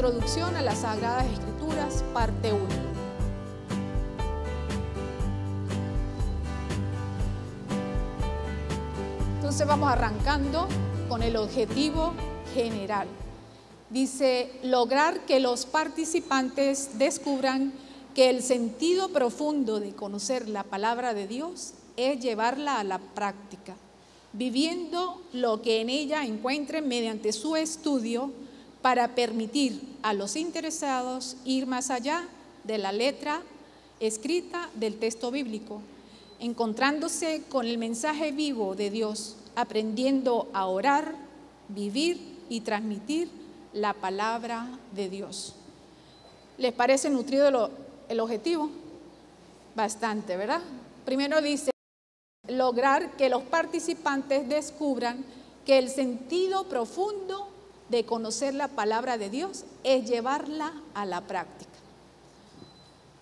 Introducción a las Sagradas Escrituras, parte 1. Entonces vamos arrancando con el objetivo general. Dice, lograr que los participantes descubran que el sentido profundo de conocer la palabra de Dios es llevarla a la práctica, viviendo lo que en ella encuentren mediante su estudio para permitir a los interesados ir más allá de la letra escrita del texto bíblico, encontrándose con el mensaje vivo de Dios, aprendiendo a orar, vivir y transmitir la palabra de Dios. ¿Les parece nutrido el objetivo? Bastante, ¿verdad? Primero dice, lograr que los participantes descubran que el sentido profundo de conocer la palabra de Dios es llevarla a la práctica.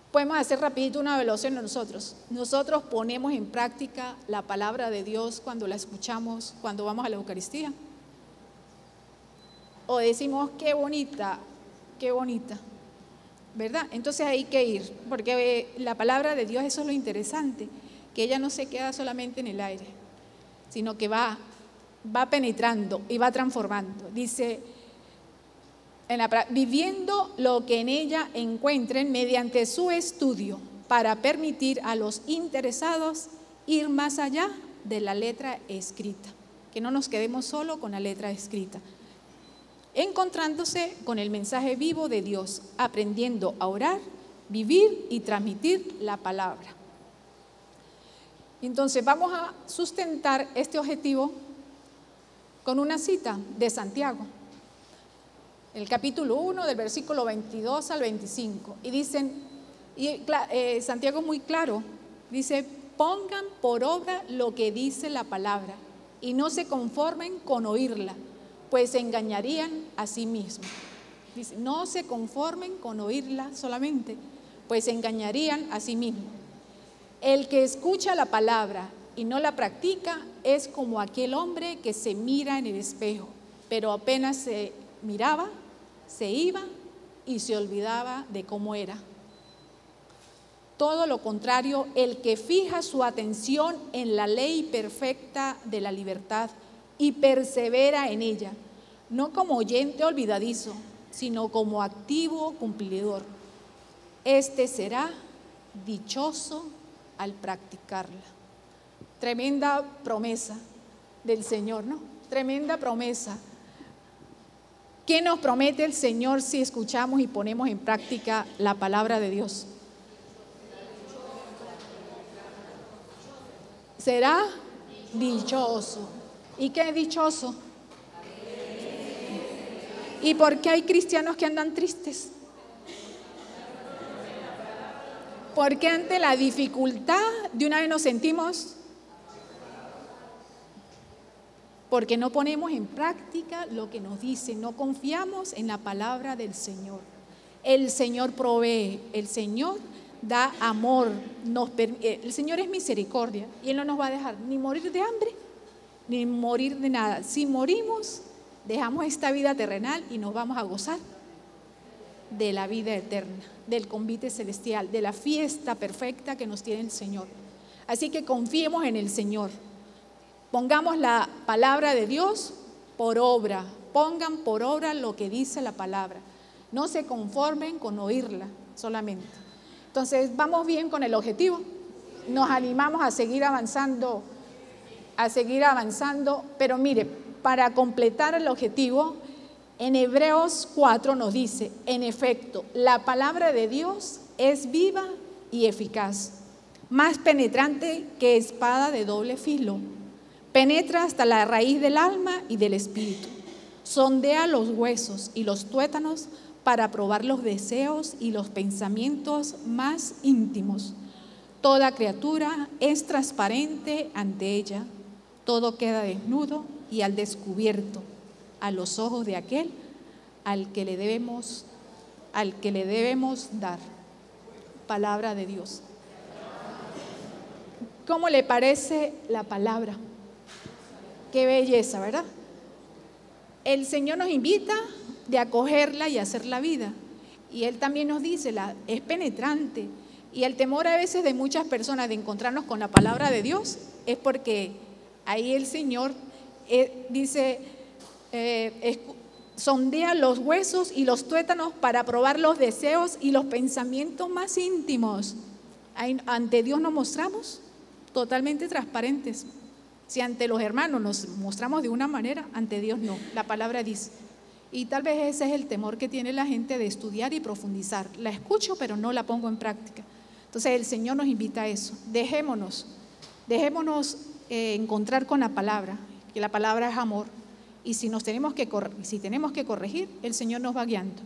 Podemos hacer rapidito una evaluación de nosotros. Nosotros ponemos en práctica la palabra de Dios cuando la escuchamos, cuando vamos a la Eucaristía. O decimos, qué bonita, ¿verdad? Entonces hay que ir, porque la palabra de Dios, eso es lo interesante, que ella no se queda solamente en el aire, sino que va penetrando y va transformando. Dice, viviendo lo que en ella encuentren mediante su estudio para permitir a los interesados ir más allá de la letra escrita, que no nos quedemos solo con la letra escrita, encontrándose con el mensaje vivo de Dios, aprendiendo a orar, vivir y transmitir la palabra. Entonces vamos a sustentar este objetivo con una cita de Santiago, el capítulo 1 del versículo 22 al 25, y dicen, Santiago es muy claro, dice, pongan por obra lo que dice la palabra y no se conformen con oírla, pues se engañarían a sí mismos. Dice, no se conformen con oírla solamente, pues se engañarían a sí mismos. El que escucha la palabra y no la practica es como aquel hombre que se mira en el espejo, pero apenas se miraba, se iba y se olvidaba de cómo era. Todo lo contrario, el que fija su atención en la ley perfecta de la libertad y persevera en ella, no como oyente olvidadizo, sino como activo cumplidor, este será dichoso al practicarla. Tremenda promesa del Señor, ¿no? Tremenda promesa. ¿Qué nos promete el Señor si escuchamos y ponemos en práctica la palabra de Dios? Será dichoso. ¿Y qué es dichoso? ¿Y por qué hay cristianos que andan tristes? Porque ante la dificultad de una vez nos sentimos, porque no ponemos en práctica lo que nos dice, no confiamos en la palabra del Señor. El Señor provee, el Señor da amor, el Señor es misericordia y Él no nos va a dejar ni morir de hambre, ni morir de nada. Si morimos, dejamos esta vida terrenal y nos vamos a gozar de la vida eterna, del convite celestial, de la fiesta perfecta que nos tiene el Señor. Así que confiemos en el Señor. Pongamos la palabra de Dios por obra. Pongan por obra lo que dice la palabra. No se conformen con oírla solamente. Entonces, vamos bien con el objetivo. Nos animamos a seguir avanzando, pero mire, para completar el objetivo, en Hebreos 4 nos dice, en efecto, la palabra de Dios es viva y eficaz, más penetrante que espada de doble filo. Penetra hasta la raíz del alma y del espíritu. Sondea los huesos y los tuétanos para probar los deseos y los pensamientos más íntimos. Toda criatura es transparente ante ella. Todo queda desnudo y al descubierto a los ojos de aquel al que le debemos dar. Palabra de Dios. ¿Cómo le parece la palabra? Qué belleza, ¿verdad? El Señor nos invita de acogerla y hacerla vida. Y Él también nos dice, es penetrante. Y el temor a veces de muchas personas de encontrarnos con la palabra de Dios es porque ahí el Señor dice, sondea los huesos y los tuétanos para probar los deseos y los pensamientos más íntimos. Ante Dios nos mostramos totalmente transparentes. Si ante los hermanos nos mostramos de una manera, ante Dios no. La palabra dice. Y tal vez ese es el temor que tiene la gente de estudiar y profundizar. La escucho, pero no la pongo en práctica. Entonces el Señor nos invita a eso. Dejémonos encontrar con la palabra, que la palabra es amor. Y si tenemos que corregir, el Señor nos va guiando.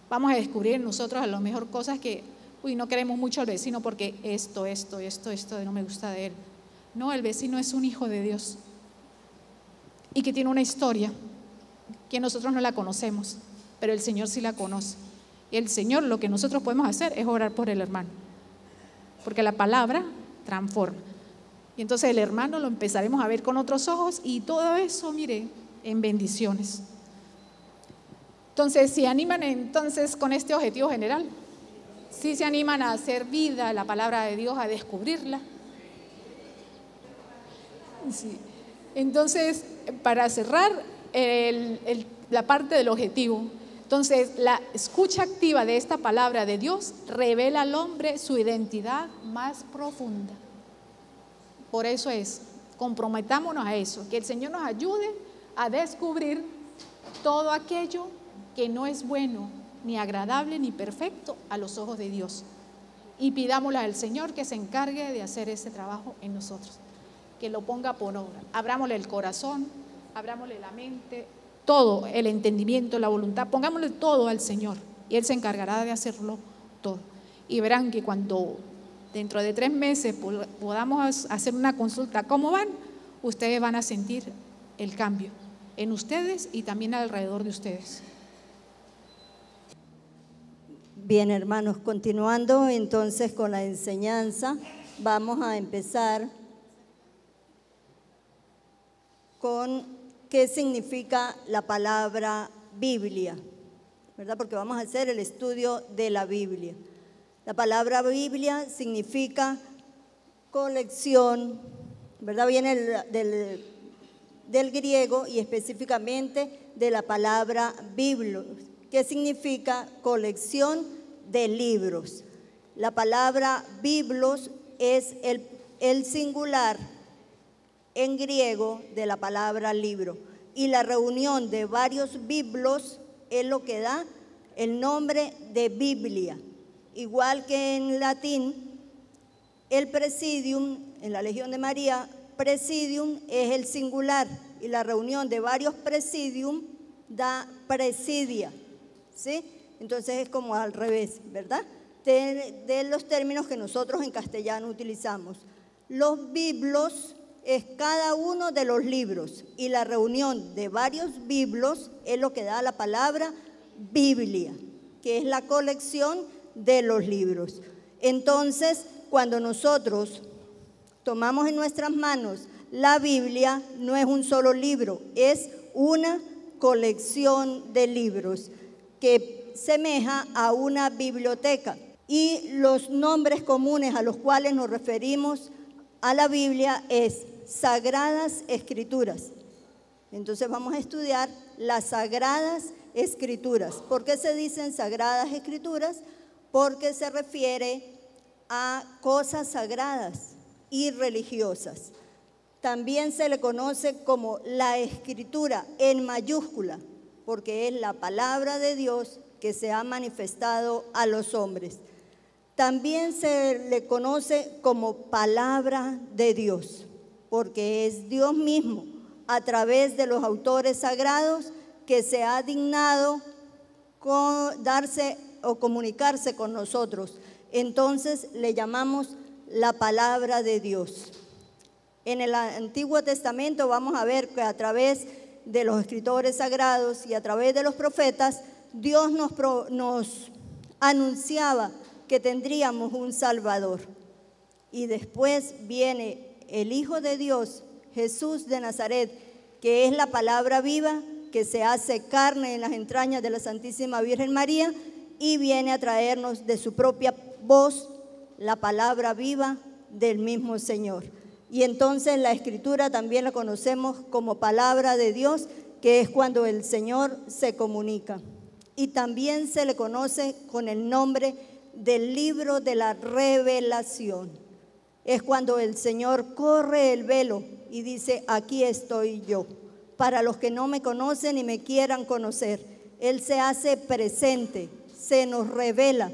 Vamos a descubrir en nosotros a lo mejor cosas que, no queremos mucho al vecino porque esto no me gusta de él. No, el vecino es un hijo de Dios y que tiene una historia que nosotros no la conocemos, pero el Señor sí la conoce. Y el Señor, lo que nosotros podemos hacer es orar por el hermano, porque la palabra transforma. Y entonces el hermano lo empezaremos a ver con otros ojos y todo eso, mire, en bendiciones. Entonces, ¿se animan entonces con este objetivo general? ¿Sí se animan a hacer vida la palabra de Dios, a descubrirla? Sí. Entonces, para cerrar la parte del objetivo, entonces la escucha activa de esta palabra de Dios revela al hombre su identidad más profunda. Por eso comprometámonos a eso, que el Señor nos ayude a descubrir todo aquello que no es bueno, ni agradable, ni perfecto a los ojos de Dios. Y pidámosle al Señor que se encargue de hacer ese trabajo en nosotros, que lo ponga por obra. Abrámosle el corazón, abrámosle la mente, todo, el entendimiento, la voluntad, pongámosle todo al Señor y Él se encargará de hacerlo todo. Y verán que cuando dentro de 3 meses podamos hacer una consulta, ¿cómo van? Ustedes van a sentir el cambio en ustedes y también alrededor de ustedes. Bien, hermanos, continuando entonces con la enseñanza, vamos a empezar con qué significa la palabra Biblia, ¿verdad? Porque vamos a hacer el estudio de la Biblia. La palabra Biblia significa colección, ¿verdad? Viene del griego y específicamente de la palabra biblos, que significa colección de libros. La palabra biblos es el singular en griego de la palabra libro, y la reunión de varios biblos es lo que da el nombre de Biblia. Igual que en latín, el presidium, en la Legión de María, presidium es el singular y la reunión de varios presidium da presidia, ¿sí? Entonces es como al revés, ¿verdad? De los términos que nosotros en castellano utilizamos. Los biblos es cada uno de los libros y la reunión de varios biblos es lo que da la palabra Biblia, que es la colección de los libros. Entonces, cuando nosotros tomamos en nuestras manos la Biblia, no es un solo libro, es una colección de libros que semeja a una biblioteca. Y los nombres comunes a los cuales nos referimos a la Biblia es Sagradas Escrituras. Entonces vamos a estudiar las Sagradas Escrituras. ¿Por qué se dicen Sagradas Escrituras? Porque se refiere a cosas sagradas y religiosas. También se le conoce como la Escritura en mayúscula, porque es la palabra de Dios que se ha manifestado a los hombres. También se le conoce como palabra de Dios, porque es Dios mismo, a través de los autores sagrados, que se ha dignado darse o comunicarse con nosotros. Entonces le llamamos la palabra de Dios. En el Antiguo Testamento vamos a ver que a través de los escritores sagrados y a través de los profetas, Dios nos anunciaba que tendríamos un Salvador. Y después viene el Hijo de Dios, Jesús de Nazaret, que es la palabra viva que se hace carne en las entrañas de la Santísima Virgen María y viene a traernos de su propia voz la palabra viva del mismo Señor. Y entonces la Escritura también la conocemos como palabra de Dios, que es cuando el Señor se comunica. Y también se le conoce con el nombre del libro de la revelación. Es cuando el Señor corre el velo y dice: aquí estoy yo. Para los que no me conocen y me quieran conocer, Él se hace presente, se nos revela,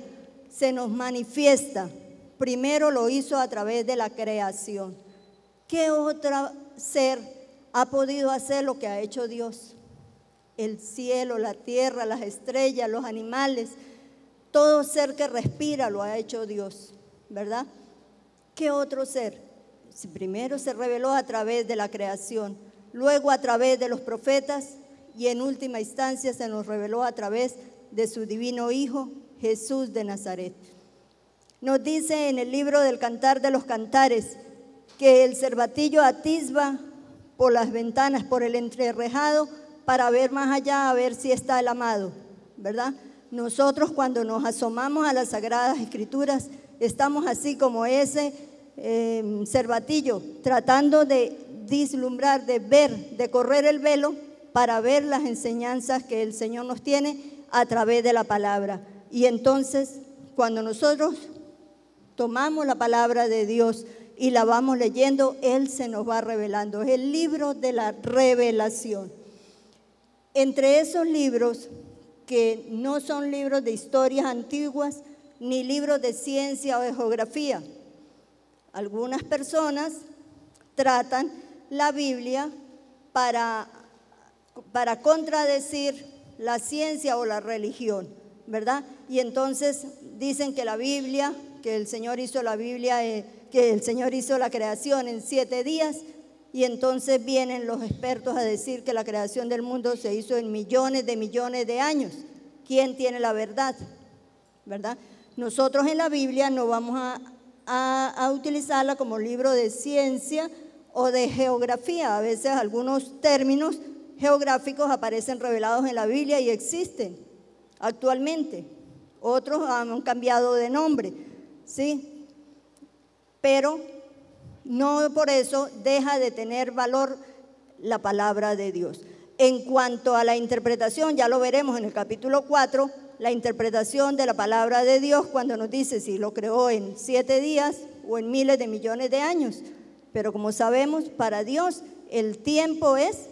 se nos manifiesta. Primero lo hizo a través de la creación. ¿Qué otro ser ha podido hacer lo que ha hecho Dios? El cielo, la tierra, las estrellas, los animales, todo ser que respira lo ha hecho Dios, ¿verdad? ¿Qué otro ser? Primero se reveló a través de la creación, luego a través de los profetas y en última instancia se nos reveló a través de su divino Hijo, Jesús de Nazaret. Nos dice en el libro del Cantar de los Cantares que el cervatillo atisba por las ventanas, por el entrerrejado, para ver más allá, a ver si está el amado, ¿verdad? Nosotros cuando nos asomamos a las Sagradas Escrituras, estamos así como ese cervatillo, tratando de vislumbrar, de ver, de correr el velo para ver las enseñanzas que el Señor nos tiene a través de la palabra. Y entonces, cuando nosotros tomamos la palabra de Dios y la vamos leyendo, Él se nos va revelando. Es el libro de la revelación. Entre esos libros, que no son libros de historias antiguas, ni libros de ciencia o de geografía, algunas personas tratan la Biblia para contradecir la ciencia o la religión, ¿verdad? Y entonces dicen que la Biblia, que el Señor hizo la Biblia, que el Señor hizo la creación en 7 días, y entonces vienen los expertos a decir que la creación del mundo se hizo en millones de años. ¿Quién tiene la verdad? ¿Verdad? Nosotros en la Biblia no vamos a utilizarla como libro de ciencia o de geografía. A veces algunos términos geográficos aparecen revelados en la Biblia y existen actualmente. Otros han cambiado de nombre, ¿sí? Pero no por eso deja de tener valor la palabra de Dios. En cuanto a la interpretación, ya lo veremos en el capítulo 4, la interpretación de la palabra de Dios cuando nos dice si lo creó en 7 días o en miles de millones de años. Pero como sabemos, para Dios el tiempo es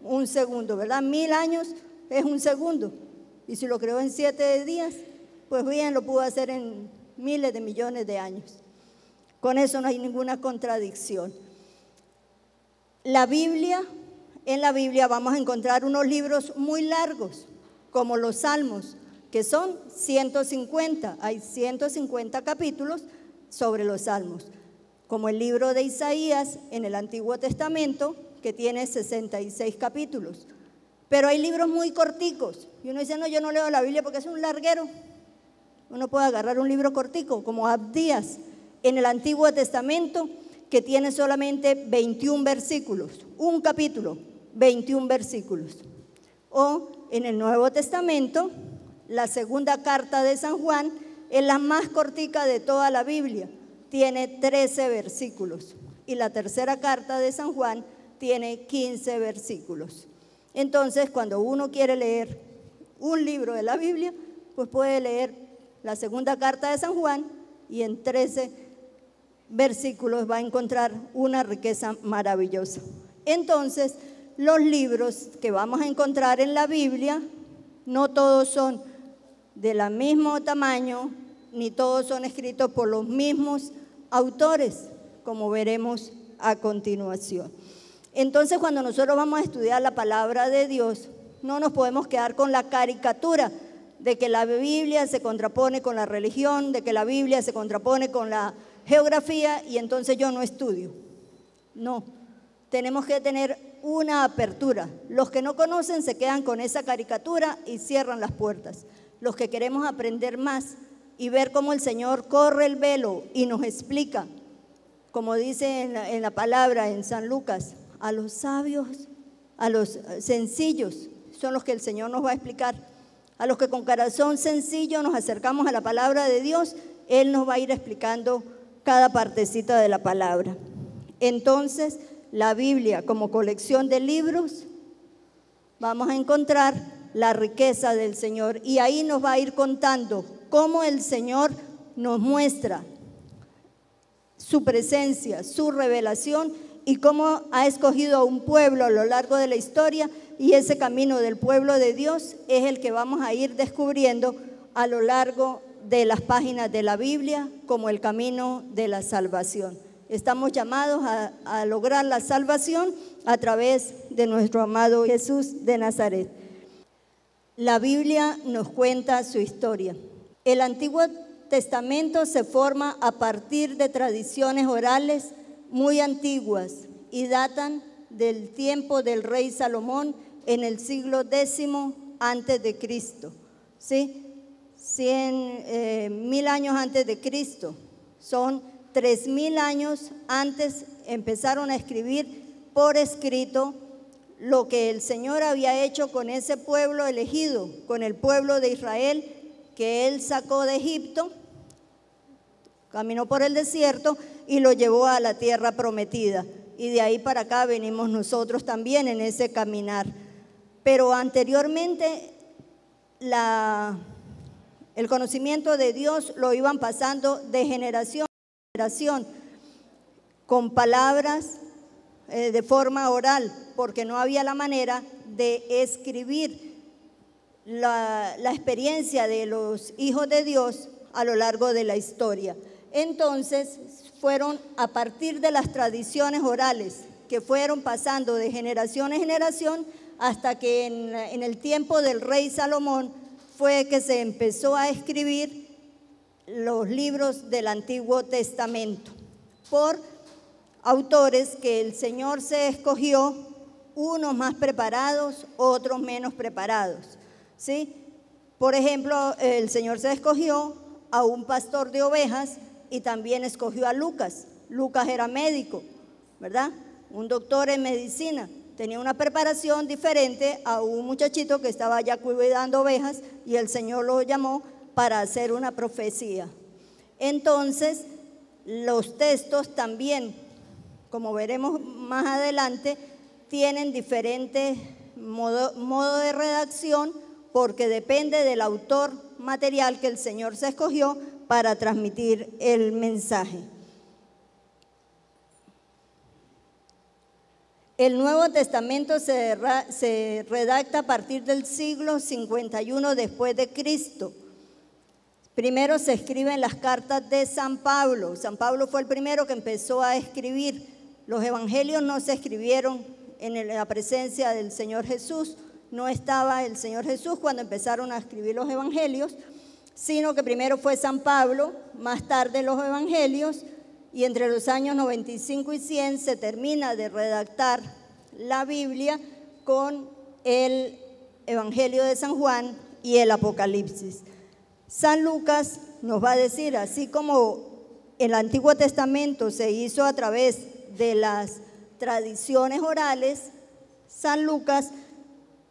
un segundo, ¿verdad? 1000 años es un segundo. Y si lo creó en 7 días, pues bien, lo pudo hacer en miles de millones de años. Con eso no hay ninguna contradicción. La Biblia, en la Biblia vamos a encontrar unos libros muy largos, como los Salmos, que son 150. Hay 150 capítulos sobre los Salmos. Como el libro de Isaías en el Antiguo Testamento, que tiene 66 capítulos. Pero hay libros muy corticos. Y uno dice, no, yo no leo la Biblia porque es un larguero. Uno puede agarrar un libro cortico, como Abdías, en el Antiguo Testamento, que tiene solamente 21 versículos. Un capítulo, 21 versículos. O en el Nuevo Testamento, la segunda carta de San Juan es la más cortica de toda la Biblia. Tiene 13 versículos. Y la tercera carta de San Juan tiene 15 versículos. Entonces, cuando uno quiere leer un libro de la Biblia, pues puede leer la segunda carta de San Juan y en 13 versículos va a encontrar una riqueza maravillosa. Entonces, los libros que vamos a encontrar en la Biblia, no todos son del mismo tamaño, ni todos son escritos por los mismos autores, como veremos a continuación. Entonces, cuando nosotros vamos a estudiar la palabra de Dios, no nos podemos quedar con la caricatura de que la Biblia se contrapone con la religión, de que la Biblia se contrapone con la geografía y entonces yo no estudio. No, tenemos que tener una apertura. Los que no conocen se quedan con esa caricatura y cierran las puertas. Los que queremos aprender más y ver cómo el Señor corre el velo y nos explica, como dice en la palabra en San Lucas, a los sabios, a los sencillos, son los que el Señor nos va a explicar. A los que con corazón sencillo nos acercamos a la palabra de Dios, Él nos va a ir explicando cada partecita de la palabra. Entonces, la Biblia como colección de libros, vamos a encontrar la riqueza del Señor, y ahí nos va a ir contando cómo el Señor nos muestra su presencia, su revelación, y cómo ha escogido a un pueblo a lo largo de la historia, y ese camino del pueblo de Dios es el que vamos a ir descubriendo a lo largo de las páginas de la Biblia como el camino de la salvación. Estamos llamados a lograr la salvación a través de nuestro amado Jesús de Nazaret. La Biblia nos cuenta su historia. El Antiguo Testamento se forma a partir de tradiciones orales muy antiguas y datan del tiempo del rey Salomón en el siglo X antes de Cristo, ¿sí? 1000 años antes de Cristo. Son 3000 años antes empezaron a escribir por escrito lo que el Señor había hecho con ese pueblo elegido, con el pueblo de Israel que Él sacó de Egipto, caminó por el desierto y lo llevó a la tierra prometida. Y de ahí para acá venimos nosotros también en ese caminar. Pero anteriormente el conocimiento de Dios lo iban pasando de generación en generación, con palabras de forma oral, porque no había la manera de escribir la experiencia de los hijos de Dios a lo largo de la historia. Entonces fueron a partir de las tradiciones orales que fueron pasando de generación en generación hasta que en el tiempo del rey Salomón fue que se empezó a escribir los libros del Antiguo Testamento por autores que el Señor se escogió, unos más preparados, otros menos preparados, ¿sí? Por ejemplo, el Señor se escogió a un pastor de ovejas y también escogió a Lucas. Lucas era médico, ¿verdad? Un doctor en medicina. Tenía una preparación diferente a un muchachito que estaba allá cuidando ovejas y el Señor lo llamó para hacer una profecía. Entonces, los textos también, como veremos más adelante, tienen diferentes modo de redacción porque depende del autor material que el Señor se escogió para transmitir el mensaje. El Nuevo Testamento se redacta a partir del siglo 51 después de Cristo. Primero se escriben las cartas de San Pablo. San Pablo fue el primero que empezó a escribir. Los evangelios no se escribieron en la presencia del Señor Jesús. No estaba el Señor Jesús cuando empezaron a escribir los evangelios, sino que primero fue San Pablo, más tarde los evangelios, y entre los años 95 y 100 se termina de redactar la Biblia con el Evangelio de San Juan y el Apocalipsis. San Lucas nos va a decir, así como el Antiguo Testamento se hizo a través de las tradiciones orales, San Lucas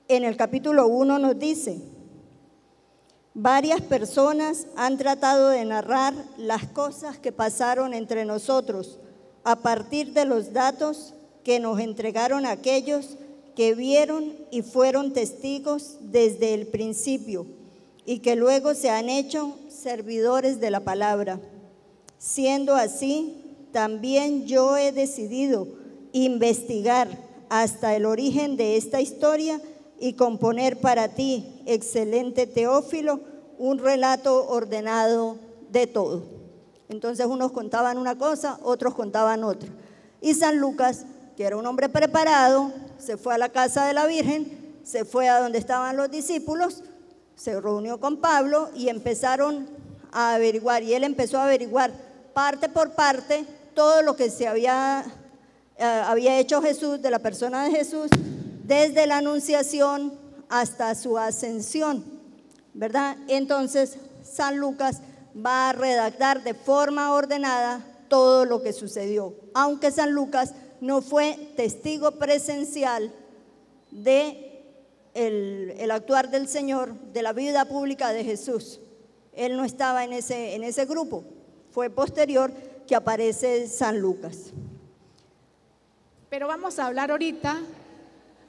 en el capítulo 1 nos dice: varias personas han tratado de narrar las cosas que pasaron entre nosotros a partir de los datos que nos entregaron aquellos que vieron y fueron testigos desde el principio y que luego se han hecho servidores de la palabra. Siendo así, también yo he decidido investigar hasta el origen de esta historia y componer para ti, excelente Teófilo, un relato ordenado de todo. Entonces unos contaban una cosa, otros contaban otra. Y San Lucas, que era un hombre preparado, se fue a la casa de la Virgen, se fue a donde estaban los discípulos, se reunió con Pablo y empezaron a averiguar. Y él empezó a averiguar parte por parte todo lo que se había hecho Jesús, de la persona de Jesús, desde la anunciación hasta su ascensión, ¿verdad? Entonces, San Lucas va a redactar de forma ordenada todo lo que sucedió, aunque San Lucas no fue testigo presencial de el actuar del Señor, de la vida pública de Jesús. Él no estaba en ese grupo. Fue posterior que aparece San Lucas. Pero vamos a hablar ahorita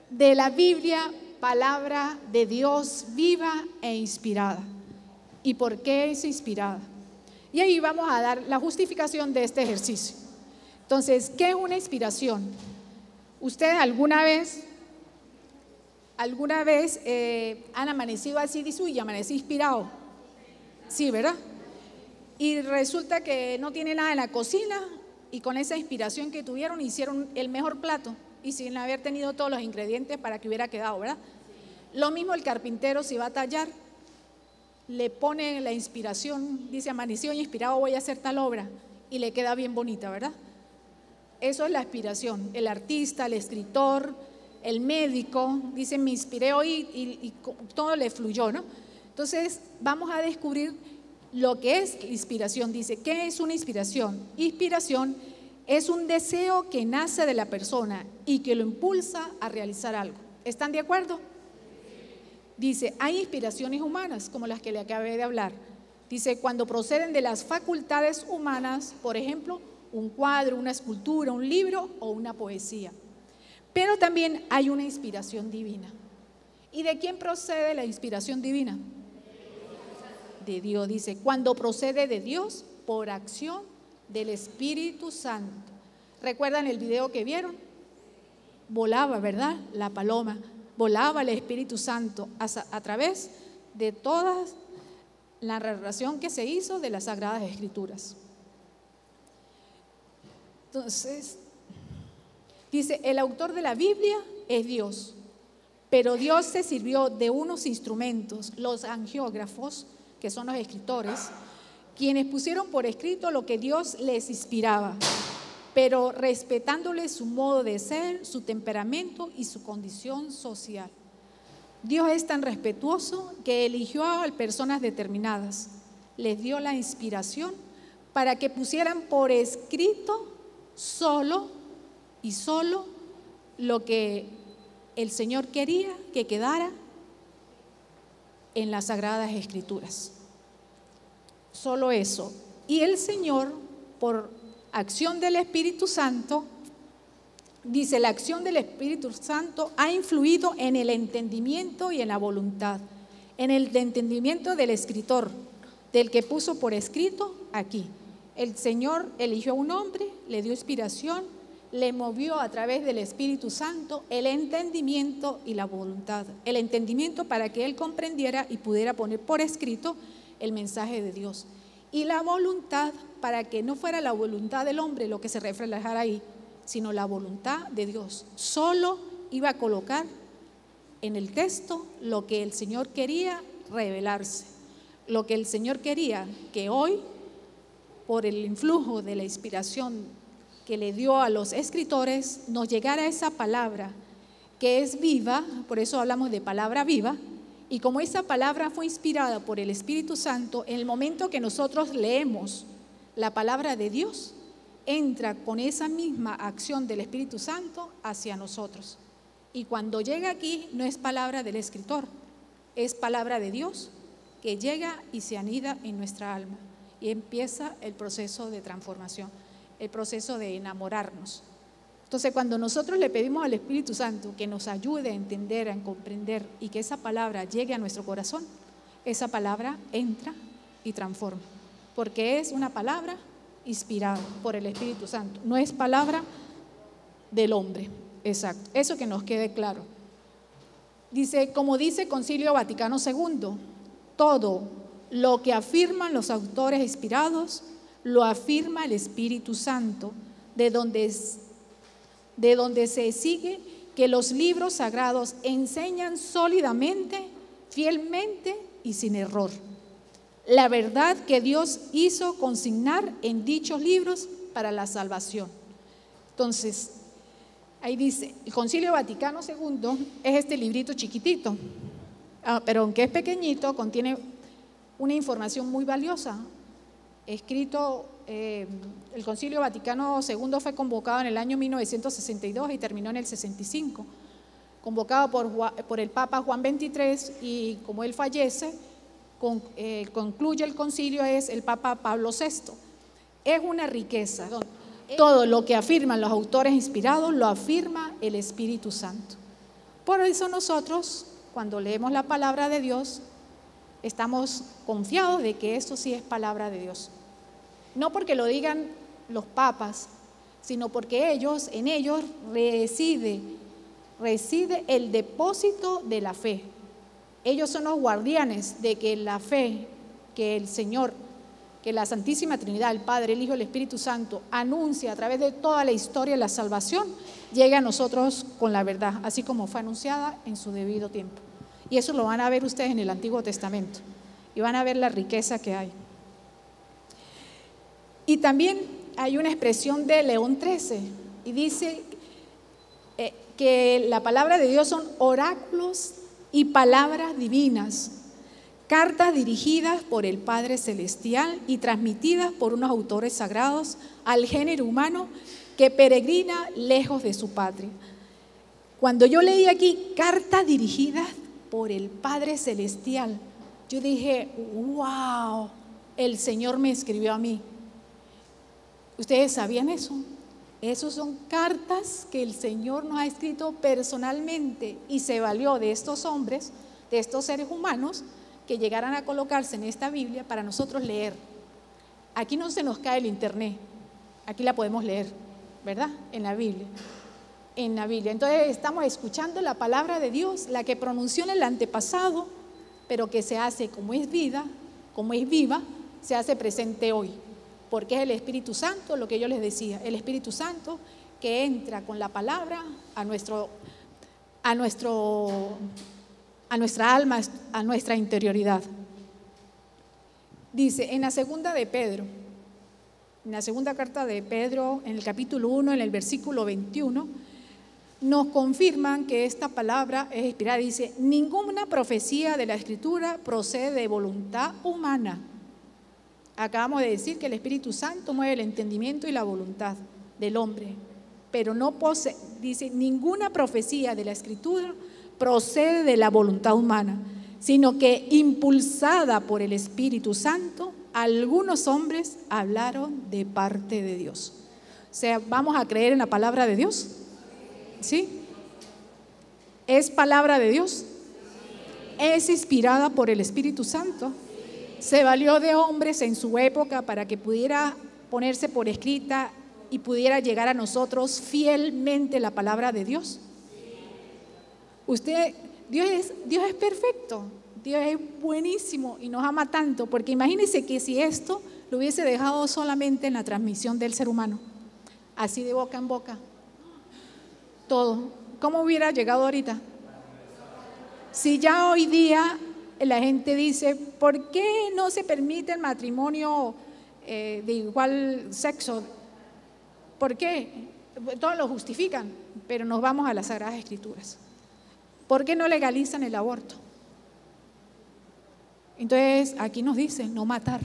de la Biblia, palabra de Dios viva e inspirada. ¿Y por qué es inspirada? Y ahí vamos a dar la justificación de este ejercicio. Entonces, ¿qué es una inspiración? ¿Ustedes alguna vez han amanecido así, dice, uy, amanecí inspirado? Sí, ¿verdad? Y resulta que no tiene nada en la cocina y con esa inspiración que tuvieron hicieron el mejor plato y sin haber tenido todos los ingredientes para que hubiera quedado, ¿verdad? Lo mismo el carpintero, si va a tallar, le pone la inspiración, dice, amaneció inspirado, voy a hacer tal obra, y le queda bien bonita, ¿verdad? Eso es la inspiración. El artista, el escritor, el médico, dice, me inspiré hoy y todo le fluyó, ¿no? Entonces, vamos a descubrir lo que es inspiración. Dice, ¿qué es una inspiración? Inspiración es un deseo que nace de la persona y que lo impulsa a realizar algo. ¿Están de acuerdo? Dice, hay inspiraciones humanas, como las que le acabé de hablar. Dice, cuando proceden de las facultades humanas, por ejemplo, un cuadro, una escultura, un libro o una poesía. Pero también hay una inspiración divina. ¿Y de quién procede la inspiración divina? De Dios. Dice, cuando procede de Dios por acción del Espíritu Santo. ¿Recuerdan el video que vieron? Volaba, ¿verdad? La paloma. Volaba el Espíritu Santo a través de toda la narración que se hizo de las Sagradas Escrituras. Entonces, dice, el autor de la Biblia es Dios, pero Dios se sirvió de unos instrumentos, los angiógrafos, que son los escritores, quienes pusieron por escrito lo que Dios les inspiraba, pero respetándole su modo de ser, su temperamento y su condición social. Dios es tan respetuoso que eligió a personas determinadas, les dio la inspiración para que pusieran por escrito solo lo que el Señor quería que quedara en las Sagradas Escrituras. Solo eso. Y el Señor, por acción del Espíritu Santo, dice, la acción del Espíritu Santo ha influido en el entendimiento y en la voluntad, en el entendimiento del escritor, del que puso por escrito aquí. El Señor eligió a un hombre, le dio inspiración, le movió a través del Espíritu Santo el entendimiento y la voluntad. El entendimiento para que él comprendiera y pudiera poner por escrito el mensaje de Dios. Y la voluntad para que no fuera la voluntad del hombre lo que se reflejara ahí, sino la voluntad de Dios. Solo iba a colocar en el texto lo que el Señor quería revelarse, lo que el Señor quería que hoy, por el influjo de la inspiración que le dio a los escritores, nos llegara esa palabra que es viva. Por eso hablamos de palabra viva. Y como esa palabra fue inspirada por el Espíritu Santo, en el momento que nosotros leemos la palabra de Dios, entra con esa misma acción del Espíritu Santo hacia nosotros. Y cuando llega aquí, no es palabra del escritor, es palabra de Dios que llega y se anida en nuestra alma. Y empieza el proceso de transformación, el proceso de enamorarnos. Entonces, cuando nosotros le pedimos al Espíritu Santo que nos ayude a entender, a comprender y que esa palabra llegue a nuestro corazón, esa palabra entra y transforma, porque es una palabra inspirada por el Espíritu Santo, no es palabra del hombre. Exacto, eso que nos quede claro. Dice, como dice Concilio Vaticano II, todo lo que afirman los autores inspirados lo afirma el Espíritu Santo, de donde se sigue que los libros sagrados enseñan sólidamente, fielmente y sin error la verdad que Dios hizo consignar en dichos libros para la salvación. Entonces, ahí dice, el Concilio Vaticano II es este librito chiquitito, pero aunque es pequeñito, contiene una información muy valiosa. Escrito, el Concilio Vaticano II fue convocado en el año 1962 y terminó en el 65. convocado por el Papa Juan XXIII, y como él fallece, concluye el concilio, es el Papa Pablo VI. Es una riqueza. Todo lo que afirman los autores inspirados lo afirma el Espíritu Santo. Por eso nosotros, cuando leemos la palabra de Dios, estamos confiados de que esto sí es palabra de Dios. No porque lo digan los papas, sino porque en ellos reside el depósito de la fe. Ellos son los guardianes de que la fe que el Señor, que la Santísima Trinidad, el Padre, el Hijo y el Espíritu Santo anuncia a través de toda la historia de la salvación, llegue a nosotros con la verdad, así como fue anunciada en su debido tiempo. Y eso lo van a ver ustedes en el Antiguo Testamento y van a ver la riqueza que hay. Y también hay una expresión de León XIII y dice que la palabra de Dios son oráculos y palabras divinas, cartas dirigidas por el Padre Celestial y transmitidas por unos autores sagrados al género humano que peregrina lejos de su patria. Cuando yo leí aquí cartas dirigidas por el Padre Celestial, yo dije, wow, el Señor me escribió a mí. ¿Ustedes sabían eso? Esas son cartas que el Señor nos ha escrito personalmente y se valió de estos hombres, de estos seres humanos que llegaran a colocarse en esta Biblia para nosotros leer. Aquí no se nos cae el internet, aquí la podemos leer, ¿verdad? En la Biblia. Entonces estamos escuchando la palabra de Dios, la que pronunció en el antepasado, pero que se hace como es vida, como es viva, se hace presente hoy. Porque es el Espíritu Santo, lo que yo les decía, el Espíritu Santo que entra con la palabra a nuestra alma, a nuestra interioridad. Dice en la segunda carta de Pedro, en el capítulo 1, en el versículo 21, nos confirman que esta palabra es inspirada. Dice, ninguna profecía de la Escritura procede de voluntad humana. Acabamos de decir que el Espíritu Santo mueve el entendimiento y la voluntad del hombre, pero no posee, dice, ninguna profecía de la Escritura procede de la voluntad humana, sino que impulsada por el Espíritu Santo, algunos hombres hablaron de parte de Dios. O sea, ¿vamos a creer en la palabra de Dios? ¿Sí? ¿Es palabra de Dios? ¿Es inspirada por el Espíritu Santo? Se valió de hombres en su época para que pudiera ponerse por escrita y pudiera llegar a nosotros fielmente la palabra de Dios. Dios es perfecto, Dios es buenísimo y nos ama tanto, porque imagínense que si esto lo hubiese dejado solamente en la transmisión del ser humano, así de boca en boca, todo, ¿cómo hubiera llegado ahorita? Si ya hoy día la gente dice, ¿por qué no se permite el matrimonio de igual sexo? ¿Por qué? Todos lo justifican, pero nos vamos a las Sagradas Escrituras. ¿Por qué no legalizan el aborto? Entonces, aquí nos dice no matar,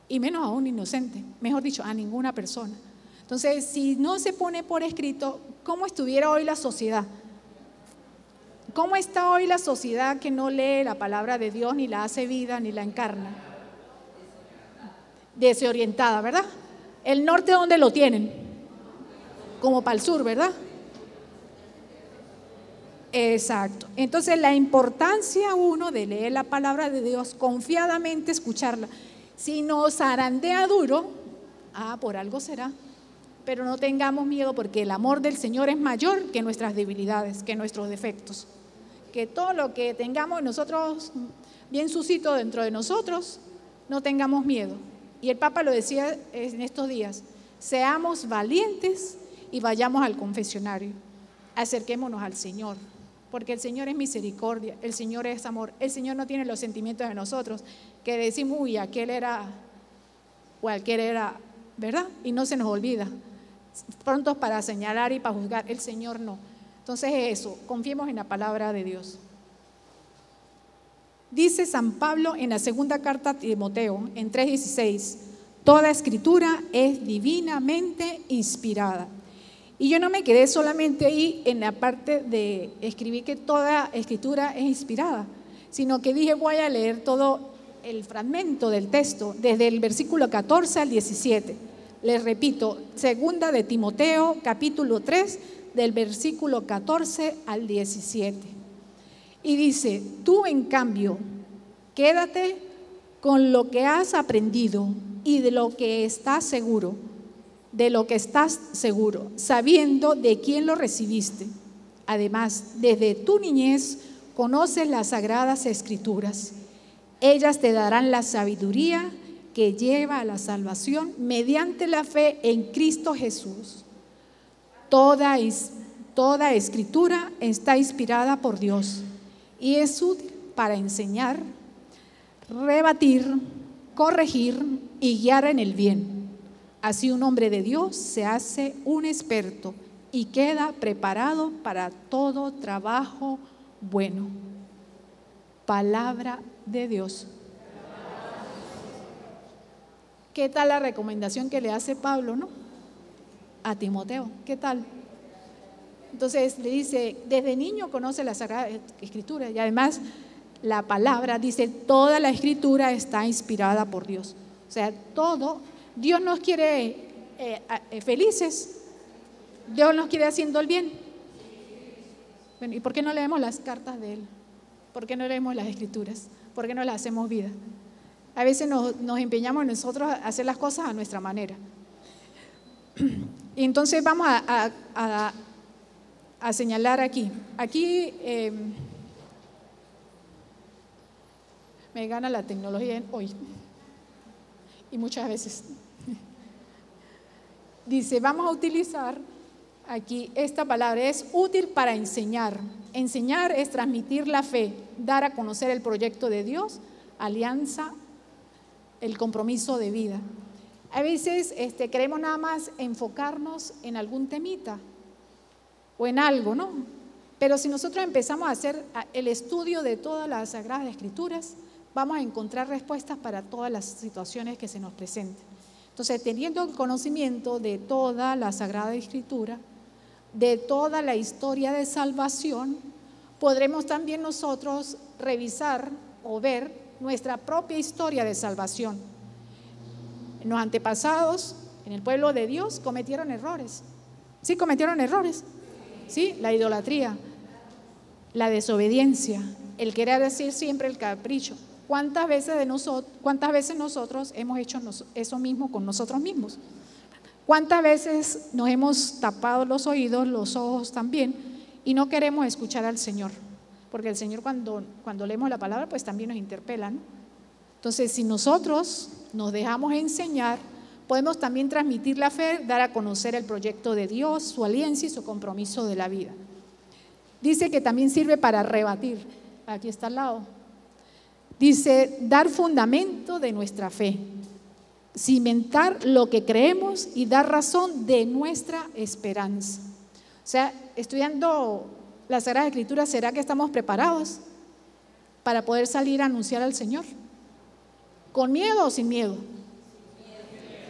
y menos a un inocente, mejor dicho, a ninguna persona. Entonces, si no se pone por escrito, ¿cómo estuviera hoy la sociedad? ¿Cómo está hoy la sociedad que no lee la palabra de Dios, ni la hace vida, ni la encarna? Desorientada, ¿verdad? ¿El norte dónde lo tienen? Como para el sur, ¿verdad? Exacto. Entonces la importancia uno de leer la palabra de Dios, confiadamente escucharla. Si nos zarandea duro, por algo será. Pero no tengamos miedo, porque el amor del Señor es mayor que nuestras debilidades, que nuestros defectos. Que todo lo que tengamos nosotros bien sucito dentro de nosotros, no tengamos miedo. Y el Papa lo decía en estos días, seamos valientes y vayamos al confesionario, acerquémonos al Señor, porque el Señor es misericordia, el Señor es amor, el Señor no tiene los sentimientos de nosotros, que decimos, uy, aquel era, o aquel era, ¿verdad? Y no se nos olvida, prontos para señalar y para juzgar, el Señor no. Entonces eso, confiemos en la palabra de Dios. Dice San Pablo en la segunda carta a Timoteo, en 3:16, toda escritura es divinamente inspirada Y yo no me quedé solamente ahí en la parte de escribir que toda escritura es inspirada, sino que dije voy a leer todo el fragmento del texto, desde el versículo 14 al 17. Les repito, segunda de Timoteo, capítulo 3, del versículo 14 al 17. Y dice, tú en cambio, quédate con lo que has aprendido y de lo que estás seguro, sabiendo de quién lo recibiste. Además, desde tu niñez conoces las sagradas escrituras. Ellas te darán la sabiduría que lleva a la salvación mediante la fe en Cristo Jesús. Toda escritura está inspirada por Dios y es útil para enseñar, rebatir, corregir y guiar en el bien. Así un hombre de Dios se hace un experto y queda preparado para todo trabajo bueno. Palabra de Dios. ¿Qué tal la recomendación que le hace Pablo, no? A Timoteo, ¿qué tal? Entonces le dice, desde niño conoce la Sagrada Escritura y además la palabra dice, toda la Escritura está inspirada por Dios. O sea, todo, Dios nos quiere felices, Dios nos quiere haciendo el bien. Bueno, ¿y por qué no leemos las cartas de Él? ¿Por qué no leemos las Escrituras? ¿Por qué no las hacemos vida? A veces nos empeñamos nosotros a hacer las cosas a nuestra manera. Y entonces vamos a señalar aquí. Aquí me gana la tecnología hoy. Y muchas veces. Dice, vamos a utilizar aquí esta palabra. Es útil para enseñar. Enseñar es transmitir la fe, dar a conocer el proyecto de Dios, alianza, el compromiso de vida. A veces queremos nada más enfocarnos en algún temita o en algo, ¿no? Pero si nosotros empezamos a hacer el estudio de todas las Sagradas Escrituras, vamos a encontrar respuestas para todas las situaciones que se nos presenten. Entonces, teniendo el conocimiento de toda la Sagrada Escritura, de toda la historia de salvación, podremos también nosotros revisar o ver nuestra propia historia de salvación. Los antepasados en el pueblo de Dios cometieron errores. ¿Sí cometieron errores? ¿Sí? La idolatría, la desobediencia, el querer decir siempre el capricho. ¿Cuántas veces nosotros hemos hecho eso mismo con nosotros mismos? ¿Cuántas veces nos hemos tapado los oídos, los ojos también, y no queremos escuchar al Señor? Porque el Señor cuando leemos la palabra, pues también nos interpela, ¿no? Entonces, si nosotros nos dejamos enseñar, podemos también transmitir la fe, dar a conocer el proyecto de Dios, su alianza y su compromiso de la vida. Dice que también sirve para rebatir. Aquí está al lado. Dice, dar fundamento de nuestra fe, cimentar lo que creemos y dar razón de nuestra esperanza. O sea, estudiando la Sagrada Escritura, ¿será que estamos preparados para poder salir a anunciar al Señor? ¿Con miedo o sin miedo?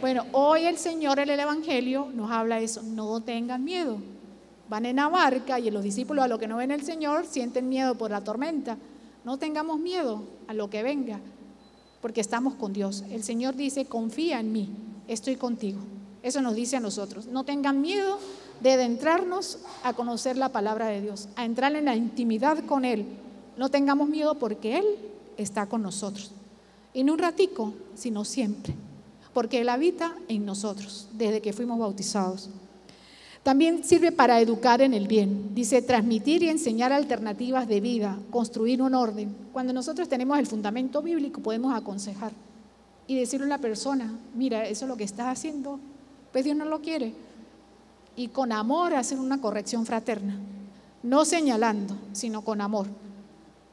Bueno, hoy el Señor en el Evangelio nos habla de eso, no tengan miedo. Van en la barca y los discípulos a lo que no ven el Señor sienten miedo por la tormenta. No tengamos miedo a lo que venga, porque estamos con Dios. El Señor dice, confía en mí, estoy contigo. Eso nos dice a nosotros. No tengan miedo de adentrarnos a conocer la palabra de Dios, a entrar en la intimidad con Él. No tengamos miedo porque Él está con nosotros. Y no un ratico, sino siempre, porque Él habita en nosotros desde que fuimos bautizados. También sirve para educar en el bien. Dice, transmitir y enseñar alternativas de vida, construir un orden. Cuando nosotros tenemos el fundamento bíblico, podemos aconsejar y decirle a una persona, mira, eso es lo que estás haciendo, pues Dios no lo quiere. Y con amor hacer una corrección fraterna, no señalando, sino con amor.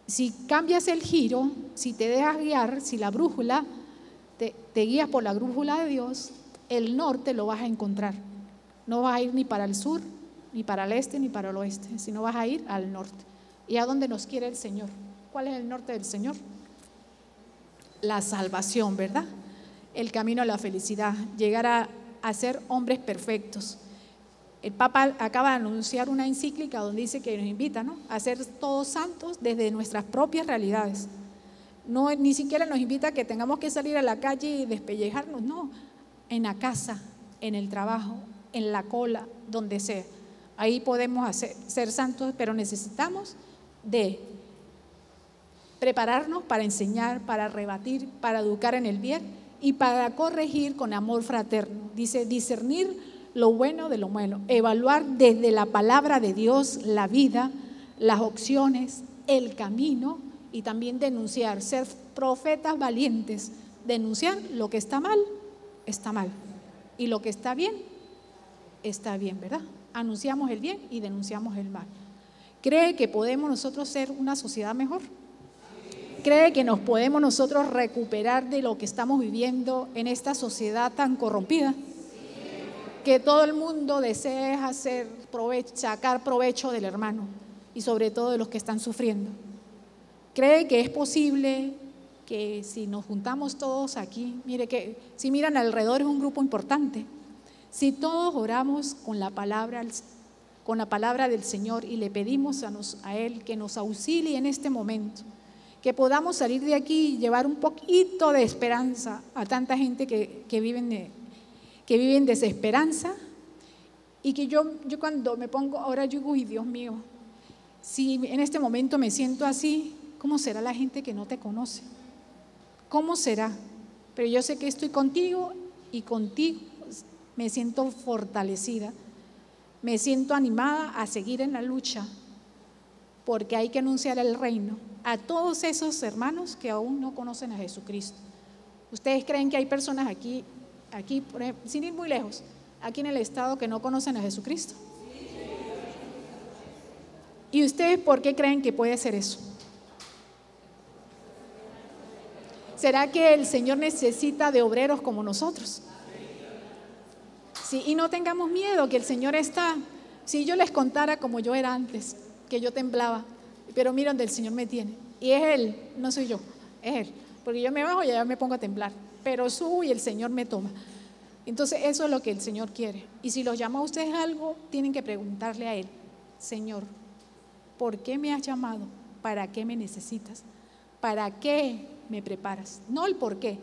Si cambias el giro, si te dejas guiar, si la brújula, te guías por la brújula de Dios, el norte lo vas a encontrar. No vas a ir ni para el sur, ni para el este, ni para el oeste, sino vas a ir al norte. ¿Y a dónde nos quiere el Señor? ¿Cuál es el norte del Señor? La salvación, ¿verdad? El camino a la felicidad, llegar a ser hombres perfectos. El Papa acaba de anunciar una encíclica donde dice que nos invita, ¿no?, a ser todos santos desde nuestras propias realidades. No, ni siquiera nos invita a que tengamos que salir a la calle y despellejarnos, no, en la casa, en el trabajo, en la cola, donde sea. Ahí podemos ser santos, pero necesitamos de prepararnos para enseñar, para rebatir, para educar en el bien y para corregir con amor fraterno. Dice, discernir lo bueno de lo malo, evaluar desde la palabra de Dios la vida, las opciones, el camino, y también denunciar, ser profetas valientes, denunciar lo que está mal, y lo que está bien, ¿verdad? Anunciamos el bien y denunciamos el mal. ¿Cree que podemos nosotros ser una sociedad mejor? ¿Cree que nos podemos nosotros recuperar de lo que estamos viviendo en esta sociedad tan corrompida? Que todo el mundo desea sacar provecho del hermano y sobre todo de los que están sufriendo. ¿Cree que es posible que si nos juntamos todos aquí, mire que si miran alrededor es un grupo importante, si todos oramos con la palabra del Señor y le pedimos a Él que nos auxilie en este momento, que podamos salir de aquí y llevar un poquito de esperanza a tanta gente que vive en desesperanza, y que yo cuando me pongo, ahora yo digo, uy, Dios mío, si en este momento me siento así, ¿cómo será la gente que no te conoce? ¿Cómo será? Pero yo sé que estoy contigo y contigo me siento fortalecida, me siento animada a seguir en la lucha, porque hay que anunciar el reino a todos esos hermanos que aún no conocen a Jesucristo. ¿Ustedes creen que hay personas aquí, por ejemplo, sin ir muy lejos, aquí en el estado que no conocen a Jesucristo? ¿Y ustedes por qué creen que puede ser eso? ¿Será que el Señor necesita de obreros como nosotros? Sí, y no tengamos miedo, que el Señor está. Si yo les contara como yo era antes, que yo temblaba, pero mira donde el Señor me tiene. Y es Él, no soy yo, es Él. Porque yo me bajo y ya me pongo a temblar, pero subo y el Señor me toma. Entonces eso es lo que el Señor quiere. Y si los llama a ustedes algo, tienen que preguntarle a Él: Señor, ¿por qué me has llamado? ¿Para qué me necesitas? ¿Para qué me preparas? No el por qué.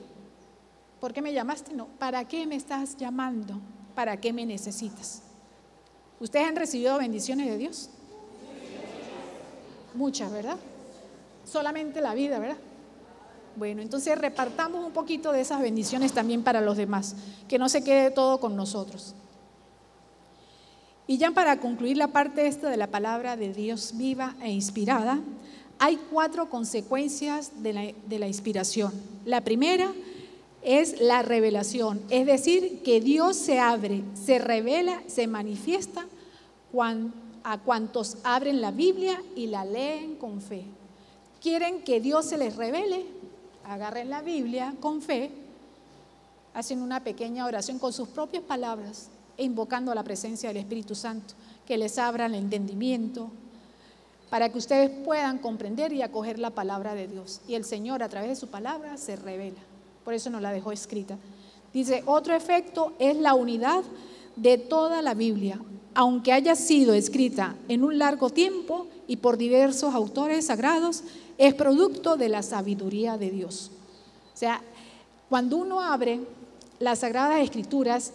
¿Por qué me llamaste? No. ¿Para qué me estás llamando? ¿Para qué me necesitas? ¿Ustedes han recibido bendiciones de Dios? Muchas, ¿verdad? Solamente la vida, ¿verdad? Bueno, entonces repartamos un poquito de esas bendiciones también para los demás, que no se quede todo con nosotros. Y ya para concluir la parte esta de la palabra de Dios viva e inspirada, hay 4 consecuencias de la inspiración. La primera es la revelación, es decir, que Dios se abre, se revela, se manifiesta a cuantos abren la Biblia y la leen con fe. ¿Quieren que Dios se les revele? Agarren la Biblia con fe, hacen una pequeña oración con sus propias palabras e invocando la presencia del Espíritu Santo, que les abra el entendimiento para que ustedes puedan comprender y acoger la palabra de Dios. Y el Señor a través de su palabra se revela. Por eso nos la dejó escrita. Dice, otro efecto es la unidad de toda la Biblia, aunque haya sido escrita en un largo tiempo y por diversos autores sagrados, es producto de la sabiduría de Dios. O sea, cuando uno abre las Sagradas Escrituras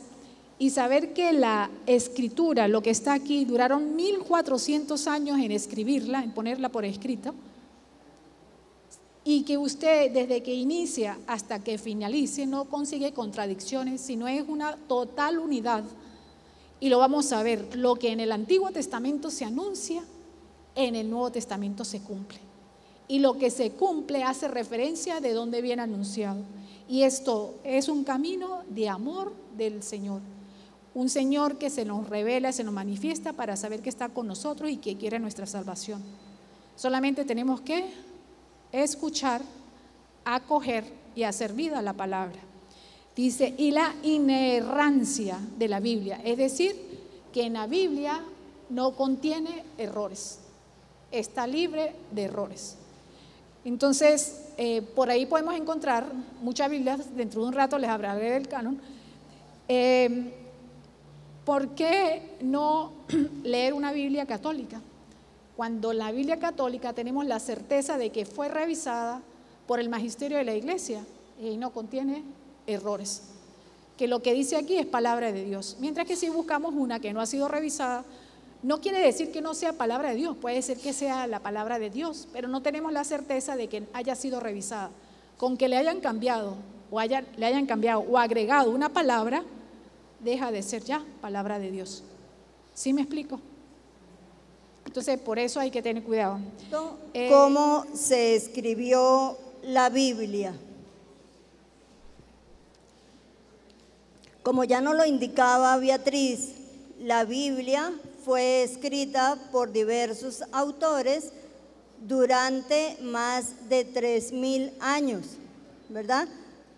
y saber que la escritura, lo que está aquí, duraron 1400 años en escribirla, en ponerla por escrito, y que usted desde que inicia hasta que finalice no consigue contradicciones, sino es una total unidad. Y lo vamos a ver, lo que en el Antiguo Testamento se anuncia, en el Nuevo Testamento se cumple. Y lo que se cumple hace referencia de dónde viene anunciado. Y esto es un camino de amor del Señor. Un Señor que se nos revela, se nos manifiesta para saber que está con nosotros y que quiere nuestra salvación. Solamente tenemos que escuchar, acoger y hacer vida a la palabra. Dice, y la inerrancia de la Biblia, es decir, que en la Biblia no contiene errores, está libre de errores. Entonces, por ahí podemos encontrar muchas Biblias, dentro de un rato les hablaré del canon, ¿por qué no leer una Biblia católica? Cuando la Biblia católica tenemos la certeza de que fue revisada por el magisterio de la Iglesia y no contiene errores, que lo que dice aquí es palabra de Dios. Mientras que si buscamos una que no ha sido revisada, no quiere decir que no sea palabra de Dios, puede ser que sea la palabra de Dios, pero no tenemos la certeza de que haya sido revisada. Con que le hayan cambiado o agregado una palabra, deja de ser ya palabra de Dios. ¿Sí me explico? Entonces, por eso hay que tener cuidado. ¿Cómo se escribió la Biblia? Como ya nos lo indicaba Beatriz, la Biblia fue escrita por diversos autores durante más de 3000 años, ¿verdad?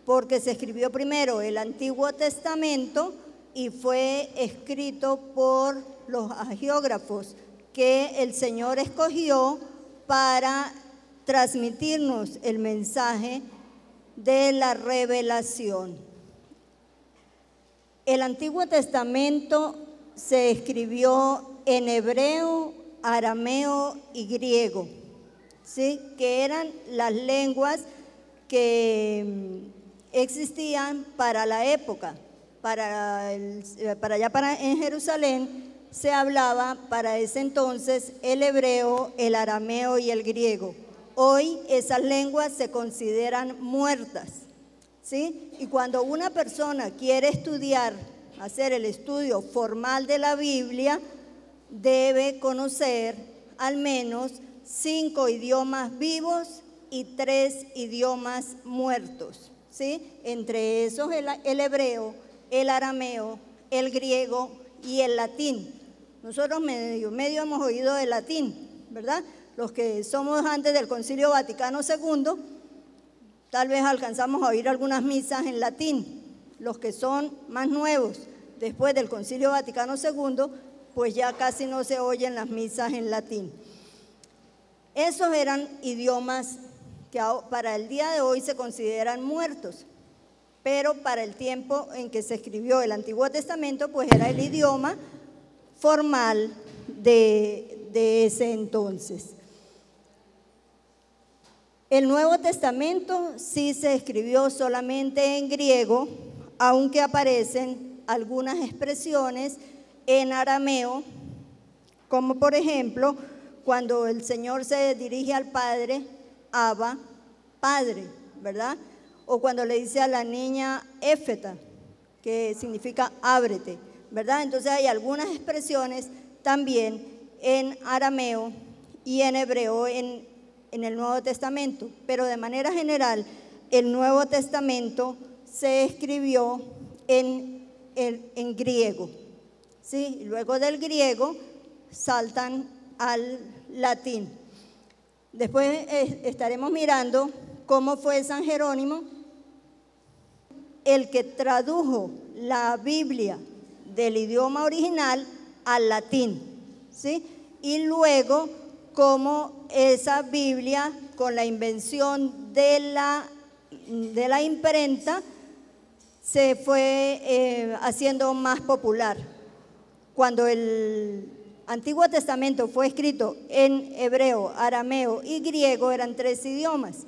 Porque se escribió primero el Antiguo Testamento y fue escrito por los hagiógrafos que el Señor escogió para transmitirnos el mensaje de la revelación. El Antiguo Testamento se escribió en hebreo, arameo y griego, ¿sí? Que eran las lenguas que existían para la época. En Jerusalén se hablaba para ese entonces el hebreo, el arameo y el griego. Hoy esas lenguas se consideran muertas, ¿sí? Y cuando una persona quiere estudiar, hacer el estudio formal de la Biblia, debe conocer al menos 5 idiomas vivos y 3 idiomas muertos, ¿sí? Entre esos el hebreo, el arameo, el griego y el latín. Nosotros medio hemos oído el latín, ¿verdad? Los que somos antes del Concilio Vaticano II, tal vez alcanzamos a oír algunas misas en latín. Los que son más nuevos, después del Concilio Vaticano II, pues ya casi no se oyen las misas en latín. Esos eran idiomas que para el día de hoy se consideran muertos, pero para el tiempo en que se escribió el Antiguo Testamento, pues era el idioma formal de ese entonces. El Nuevo Testamento sí se escribió solamente en griego, aunque aparecen algunas expresiones en arameo, como por ejemplo, cuando el Señor se dirige al Padre, Abba, Padre, ¿verdad? O cuando le dice a la niña Éfeta, que significa ábrete, ¿verdad? Entonces hay algunas expresiones también en arameo y en hebreo en el Nuevo Testamento, pero de manera general el Nuevo Testamento se escribió en griego, ¿sí? Y luego del griego saltan al latín. Después estaremos mirando cómo fue San Jerónimo el que tradujo la Biblia del idioma original al latín, ¿sí? Y luego cómo esa Biblia, con la invención de la imprenta, se fue haciendo más popular. Cuando el Antiguo Testamento fue escrito en hebreo, arameo y griego, eran 3 idiomas.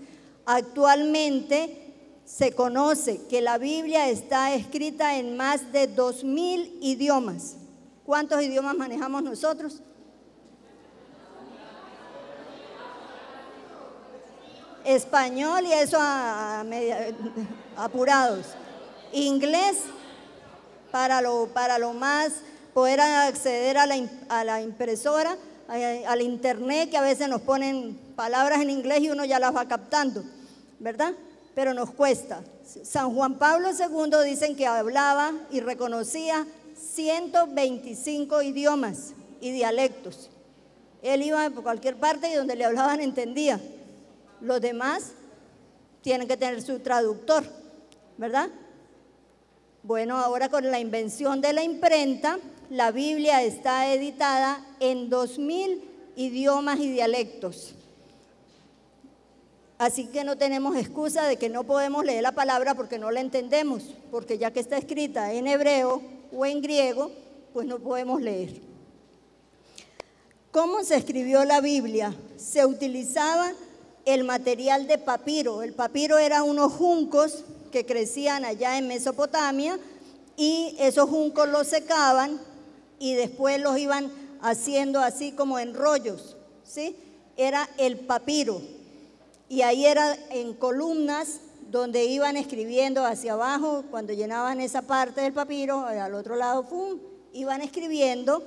Actualmente se conoce que la Biblia está escrita en más de 2000 idiomas. ¿Cuántos idiomas manejamos nosotros? Español y eso apurados. Inglés para lo más, poder acceder a la impresora, al internet, que a veces nos ponen palabras en inglés y uno ya las va captando, ¿verdad? Pero nos cuesta. San Juan Pablo II dicen que hablaba y reconocía 125 idiomas y dialectos. Él iba por cualquier parte y donde le hablaban entendía. Los demás tienen que tener su traductor, ¿verdad? Bueno, ahora con la invención de la imprenta, la Biblia está editada en 2000 idiomas y dialectos. Así que no tenemos excusa de que no podemos leer la palabra porque no la entendemos, porque ya que está escrita en hebreo o en griego, pues no podemos leer. ¿Cómo se escribió la Biblia? Se utilizaba el material de papiro. El papiro era unos juncos que crecían allá en Mesopotamia y esos juncos los secaban y después los iban haciendo así como en rollos, ¿sí? Era el papiro y ahí era en columnas donde iban escribiendo hacia abajo. Cuando llenaban esa parte del papiro, al otro lado, ¡pum!, iban escribiendo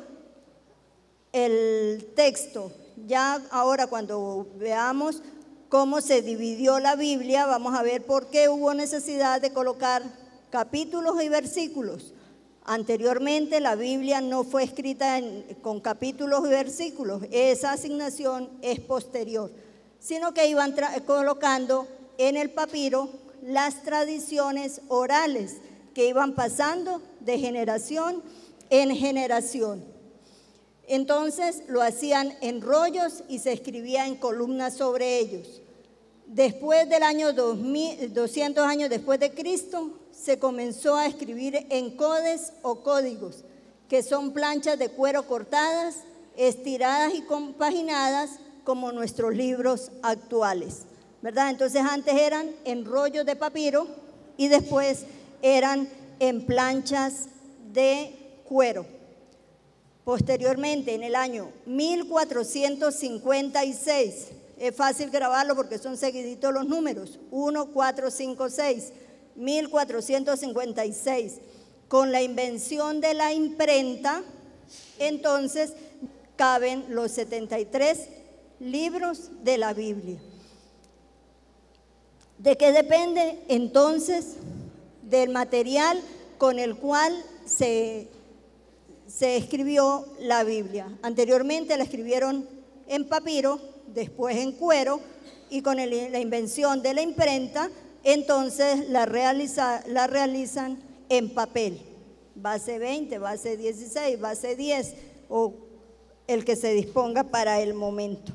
el texto. Ya ahora cuando veamos cómo se dividió la Biblia, vamos a ver por qué hubo necesidad de colocar capítulos y versículos. Anteriormente la Biblia no fue escrita con capítulos y versículos, esa asignación es posterior, sino que iban colocando en el papiro las tradiciones orales que iban pasando de generación en generación. Entonces lo hacían en rollos y se escribía en columnas sobre ellos. Después del año 200 años después de Cristo, se comenzó a escribir en codes o códigos, que son planchas de cuero cortadas, estiradas y compaginadas como nuestros libros actuales, ¿verdad? Entonces antes eran en rollos de papiro y después eran en planchas de cuero. Posteriormente, en el año 1456, es fácil grabarlo porque son seguiditos los números, 1, 4, 5, 6, 1456, con la invención de la imprenta, entonces caben los 73 libros de la Biblia. ¿De qué depende entonces? Del material con el cual se escribió la Biblia. Anteriormente la escribieron en papiro, después en cuero, y con la invención de la imprenta, entonces la realizan en papel, base 20, base 16, base 10, o el que se disponga para el momento.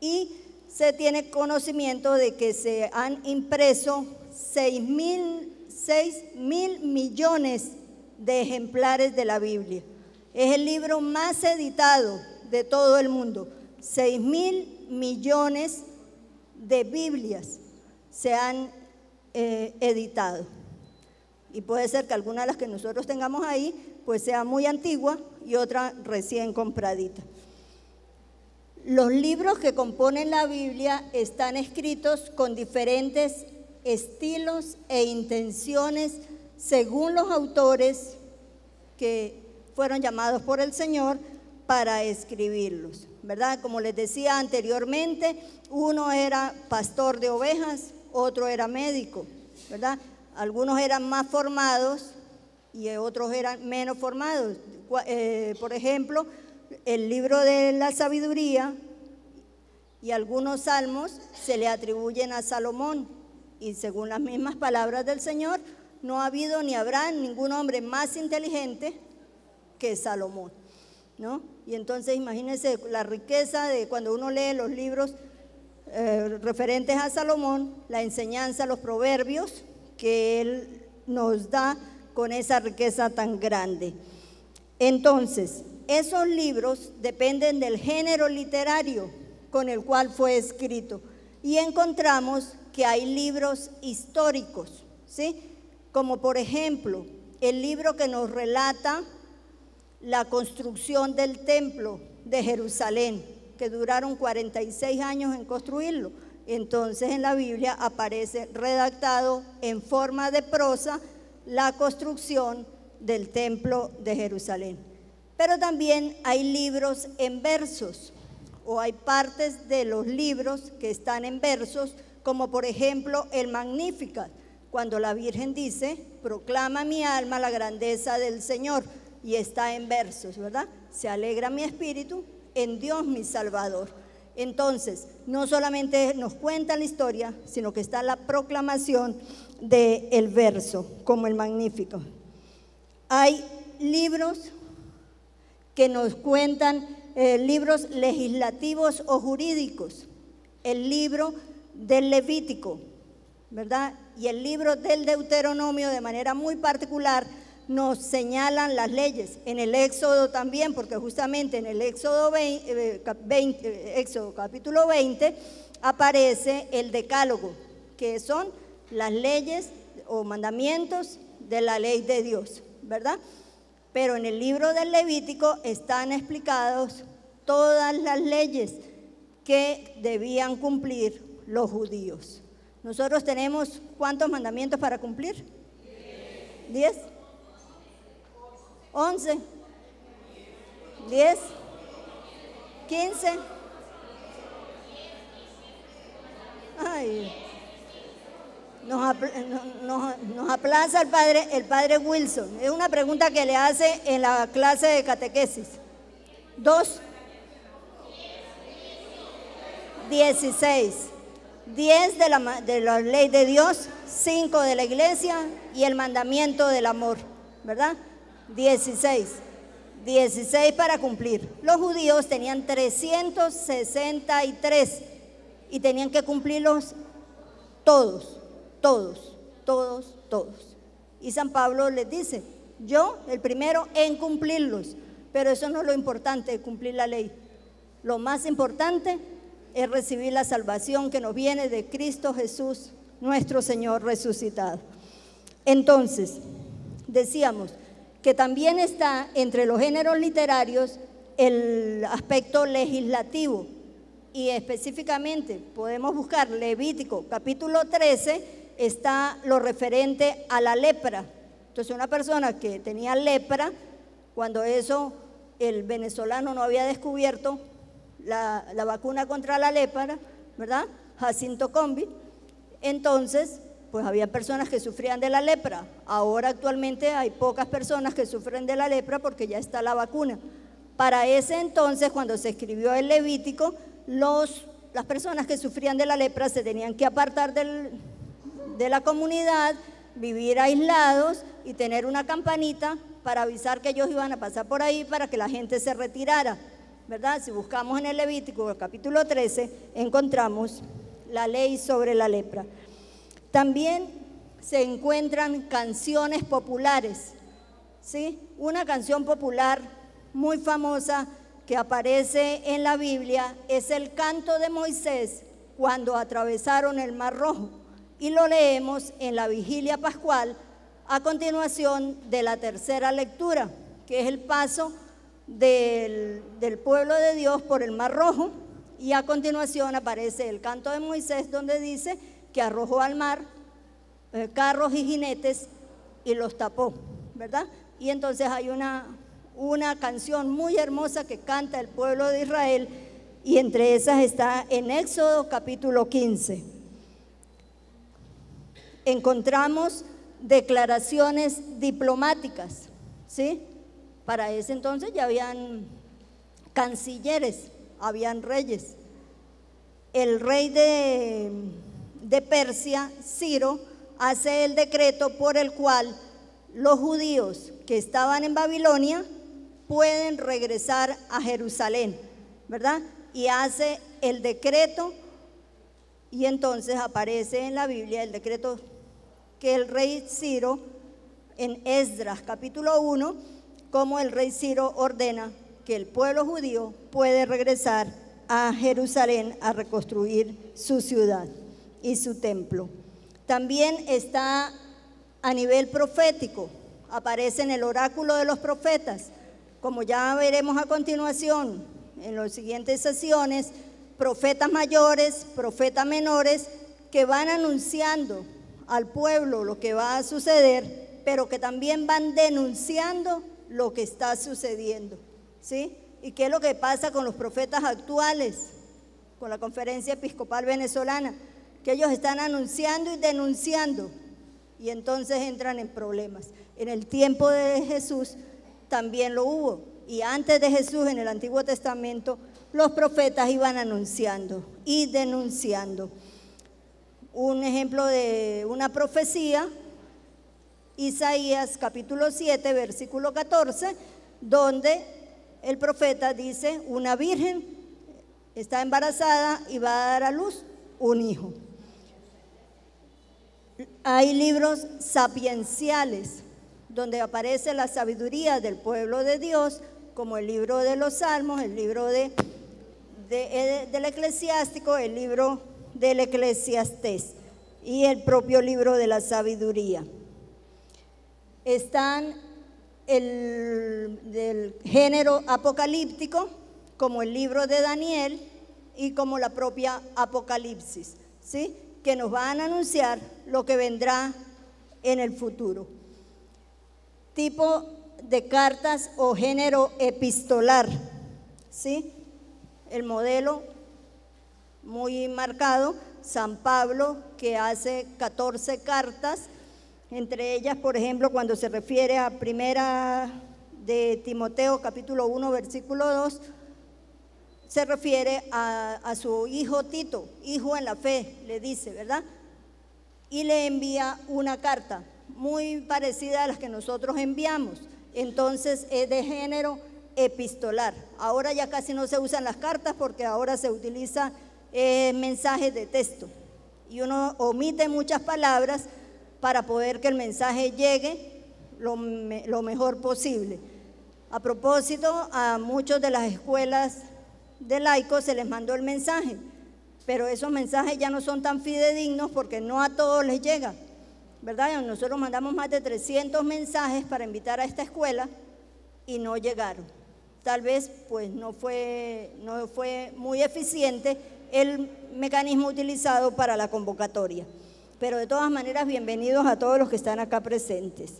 Y se tiene conocimiento de que se han impreso 6.000 millones de ejemplares de la Biblia. Es el libro más editado de todo el mundo. 6.000 millones de Biblias se han editado. Y puede ser que alguna de las que nosotros tengamos ahí pues sea muy antigua y otra recién compradita. Los libros que componen la Biblia están escritos con diferentes estilos e intenciones según los autores que fueron llamados por el Señor para escribirlos, ¿verdad? Como les decía anteriormente, uno era pastor de ovejas, otro era médico, ¿verdad? Algunos eran más formados y otros eran menos formados. Por ejemplo, el libro de la sabiduría y algunos salmos se le atribuyen a Salomón, y según las mismas palabras del Señor, no ha habido ni habrá ningún hombre más inteligente que Salomón, ¿no? Y entonces imagínense la riqueza de cuando uno lee los libros referentes a Salomón, la enseñanza, los proverbios que él nos da con esa riqueza tan grande. Entonces, esos libros dependen del género literario con el cual fue escrito, y encontramos que hay libros históricos, ¿sí? Como por ejemplo, el libro que nos relata la construcción del templo de Jerusalén, que duraron 46 años en construirlo. Entonces en la Biblia aparece redactado en forma de prosa la construcción del templo de Jerusalén. Pero también hay libros en versos, o hay partes de los libros que están en versos, como por ejemplo el Magnificat, cuando la Virgen dice, proclama mi alma la grandeza del Señor, y está en versos, ¿verdad? Se alegra mi espíritu en Dios mi Salvador. Entonces, no solamente nos cuenta la historia, sino que está la proclamación del verso, como el Magnífico. Hay libros que nos cuentan, libros legislativos o jurídicos, el libro del Levítico, ¿verdad? Y el libro del Deuteronomio de manera muy particular, nos señalan las leyes. En el Éxodo también, porque justamente en el Éxodo capítulo 20 aparece el decálogo, que son las leyes o mandamientos de la ley de Dios, ¿verdad? Pero en el libro del Levítico están explicados todas las leyes que debían cumplir los judíos. Nosotros tenemos ¿cuántos mandamientos para cumplir? 10. 11, 10, 15. Ay, nos aplaza el padre Wilson. Es una pregunta que le hace en la clase de catequesis. 2, 16. 10 de la ley de Dios, 5 de la iglesia y el mandamiento del amor, ¿verdad? 16 para cumplir. Los judíos tenían 363 y tenían que cumplirlos todos. Y San Pablo les dice, yo el primero en cumplirlos, pero eso no es lo importante, cumplir la ley. Lo más importante es recibir la salvación que nos viene de Cristo Jesús, nuestro Señor resucitado. Entonces, decíamos que también está entre los géneros literarios el aspecto legislativo, y específicamente podemos buscar Levítico capítulo 13, está lo referente a la lepra. Entonces una persona que tenía lepra, cuando eso el venezolano no había descubierto la vacuna contra la lepra, ¿verdad? Jacinto Combi, entonces pues había personas que sufrían de la lepra. Ahora actualmente hay pocas personas que sufren de la lepra porque ya está la vacuna. Para ese entonces, cuando se escribió el Levítico, las personas que sufrían de la lepra se tenían que apartar de la comunidad, vivir aislados y tener una campanita para avisar que ellos iban a pasar por ahí para que la gente se retirara, ¿verdad? Si buscamos en el Levítico capítulo 13, encontramos la ley sobre la lepra. También se encuentran canciones populares, ¿sí? Una canción popular muy famosa que aparece en la Biblia es el canto de Moisés cuando atravesaron el Mar Rojo, y lo leemos en la vigilia pascual a continuación de la tercera lectura, que es el paso del pueblo de Dios por el Mar Rojo, y a continuación aparece el canto de Moisés donde dice que arrojó al mar carros y jinetes y los tapó, ¿verdad? Y entonces hay una canción muy hermosa que canta el pueblo de Israel, y entre esas está en Éxodo capítulo 15. Encontramos declaraciones diplomáticas, ¿sí? Para ese entonces ya habían cancilleres, habían reyes. El rey de Persia, Ciro, hace el decreto por el cual los judíos que estaban en Babilonia pueden regresar a Jerusalén, ¿verdad? Y hace el decreto, y entonces aparece en la Biblia el decreto que el rey Ciro, en Esdras capítulo 1, como el rey Ciro ordena que el pueblo judío puede regresar a Jerusalén a reconstruir su ciudad y su templo. También está a nivel profético, aparece en el oráculo de los profetas, como ya veremos a continuación en las siguientes sesiones, profetas mayores, profetas menores, que van anunciando al pueblo lo que va a suceder, pero que también van denunciando lo que está sucediendo, ¿sí? ¿Y qué es lo que pasa con los profetas actuales, con la Conferencia Episcopal Venezolana? Que ellos están anunciando y denunciando, y entonces entran en problemas. En el tiempo de Jesús también lo hubo, y antes de Jesús en el Antiguo Testamento los profetas iban anunciando y denunciando. Un ejemplo de una profecía, Isaías capítulo 7 versículo 14, donde el profeta dice: una virgen está embarazada y va a dar a luz un hijo. Hay libros sapienciales donde aparece la sabiduría del pueblo de Dios, como el libro de los Salmos, el libro del Eclesiástico, el libro del Eclesiastés y el propio libro de la sabiduría. Están del género apocalíptico, como el libro de Daniel y como la propia Apocalipsis, ¿sí?, que nos van a anunciar lo que vendrá en el futuro. Tipo de cartas o género epistolar, ¿sí? El modelo muy marcado, San Pablo, que hace 14 cartas, entre ellas, por ejemplo, cuando se refiere a primera de Timoteo, capítulo 1, versículo 2, se refiere a su hijo Tito, hijo en la fe, le dice, ¿verdad? Y le envía una carta muy parecida a las que nosotros enviamos. Entonces es de género epistolar. Ahora ya casi no se usan las cartas porque ahora se utiliza mensajes de texto. Y uno omite muchas palabras para poder que el mensaje llegue lo mejor posible. A propósito, a muchos de las escuelas de laicos se les mandó el mensaje, pero esos mensajes ya no son tan fidedignos porque no a todos les llega, ¿verdad? Nosotros mandamos más de 300 mensajes para invitar a esta escuela y no llegaron. Tal vez pues no fue muy eficiente el mecanismo utilizado para la convocatoria, pero de todas maneras bienvenidos a todos los que están acá presentes.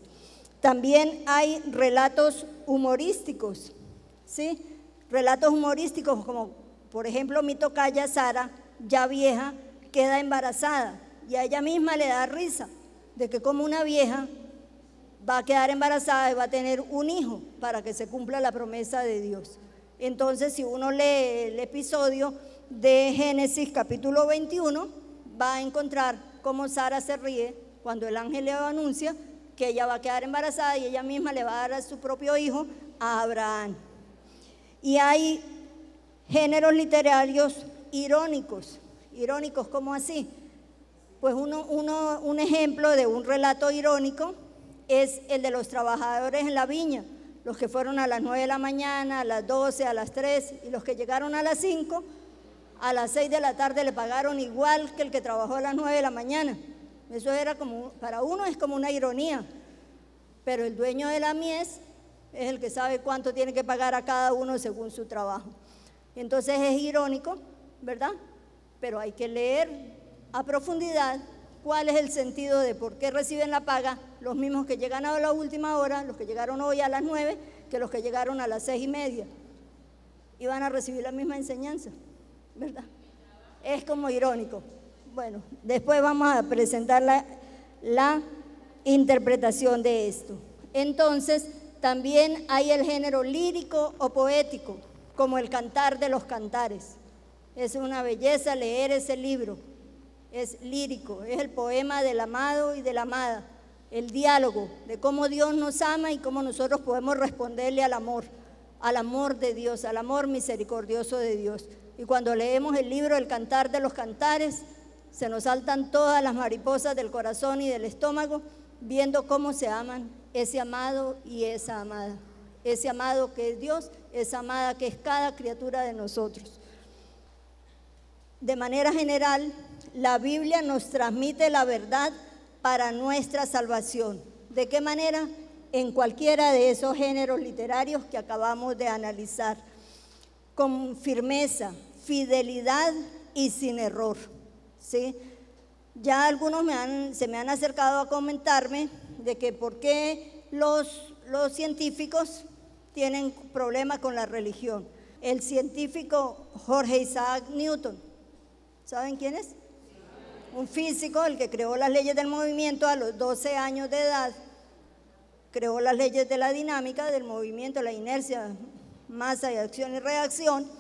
También hay relatos humorísticos, ¿sí? Relatos humorísticos como, por ejemplo, mi tocaya Sara, ya vieja, queda embarazada y a ella misma le da risa de que como una vieja va a quedar embarazada y va a tener un hijo para que se cumpla la promesa de Dios. Entonces, si uno lee el episodio de Génesis capítulo 21, va a encontrar cómo Sara se ríe cuando el ángel le anuncia que ella va a quedar embarazada y ella misma le va a dar a su propio hijo a Abraham. Y hay géneros literarios irónicos. ¿Irónicos cómo así? Pues un ejemplo de un relato irónico es el de los trabajadores en la viña, los que fueron a las 9 de la mañana, a las 12, a las 3, y los que llegaron a las 5, a las 6 de la tarde le pagaron igual que el que trabajó a las 9 de la mañana. Eso era como, para uno es como una ironía, pero el dueño de la mies es el que sabe cuánto tiene que pagar a cada uno según su trabajo. Entonces es irónico, ¿verdad? Pero hay que leer a profundidad cuál es el sentido de por qué reciben la paga los mismos que llegan a la última hora, los que llegaron hoy a las 9, que los que llegaron a las 6:30. Y van a recibir la misma enseñanza, ¿verdad? Es como irónico. Bueno, después vamos a presentar la interpretación de esto. Entonces, también hay el género lírico o poético, como el Cantar de los Cantares. Es una belleza leer ese libro. Es lírico, es el poema del amado y de la amada, el diálogo de cómo Dios nos ama y cómo nosotros podemos responderle al amor de Dios, al amor misericordioso de Dios. Y cuando leemos el libro El Cantar de los Cantares, se nos saltan todas las mariposas del corazón y del estómago, viendo cómo se aman ese amado y esa amada, ese amado que es Dios, esa amada que es cada criatura de nosotros. De manera general, la Biblia nos transmite la verdad para nuestra salvación. ¿De qué manera? En cualquiera de esos géneros literarios que acabamos de analizar, con firmeza, fidelidad y sin error, ¿sí? Ya algunos se me han acercado a comentarme de que por qué los científicos tienen problemas con la religión. El científico Jorge Isaac Newton, ¿saben quién es? Un físico, el que creó las leyes del movimiento a los 12 años de edad, creó las leyes de la dinámica, del movimiento, la inercia, masa y acción y reacción,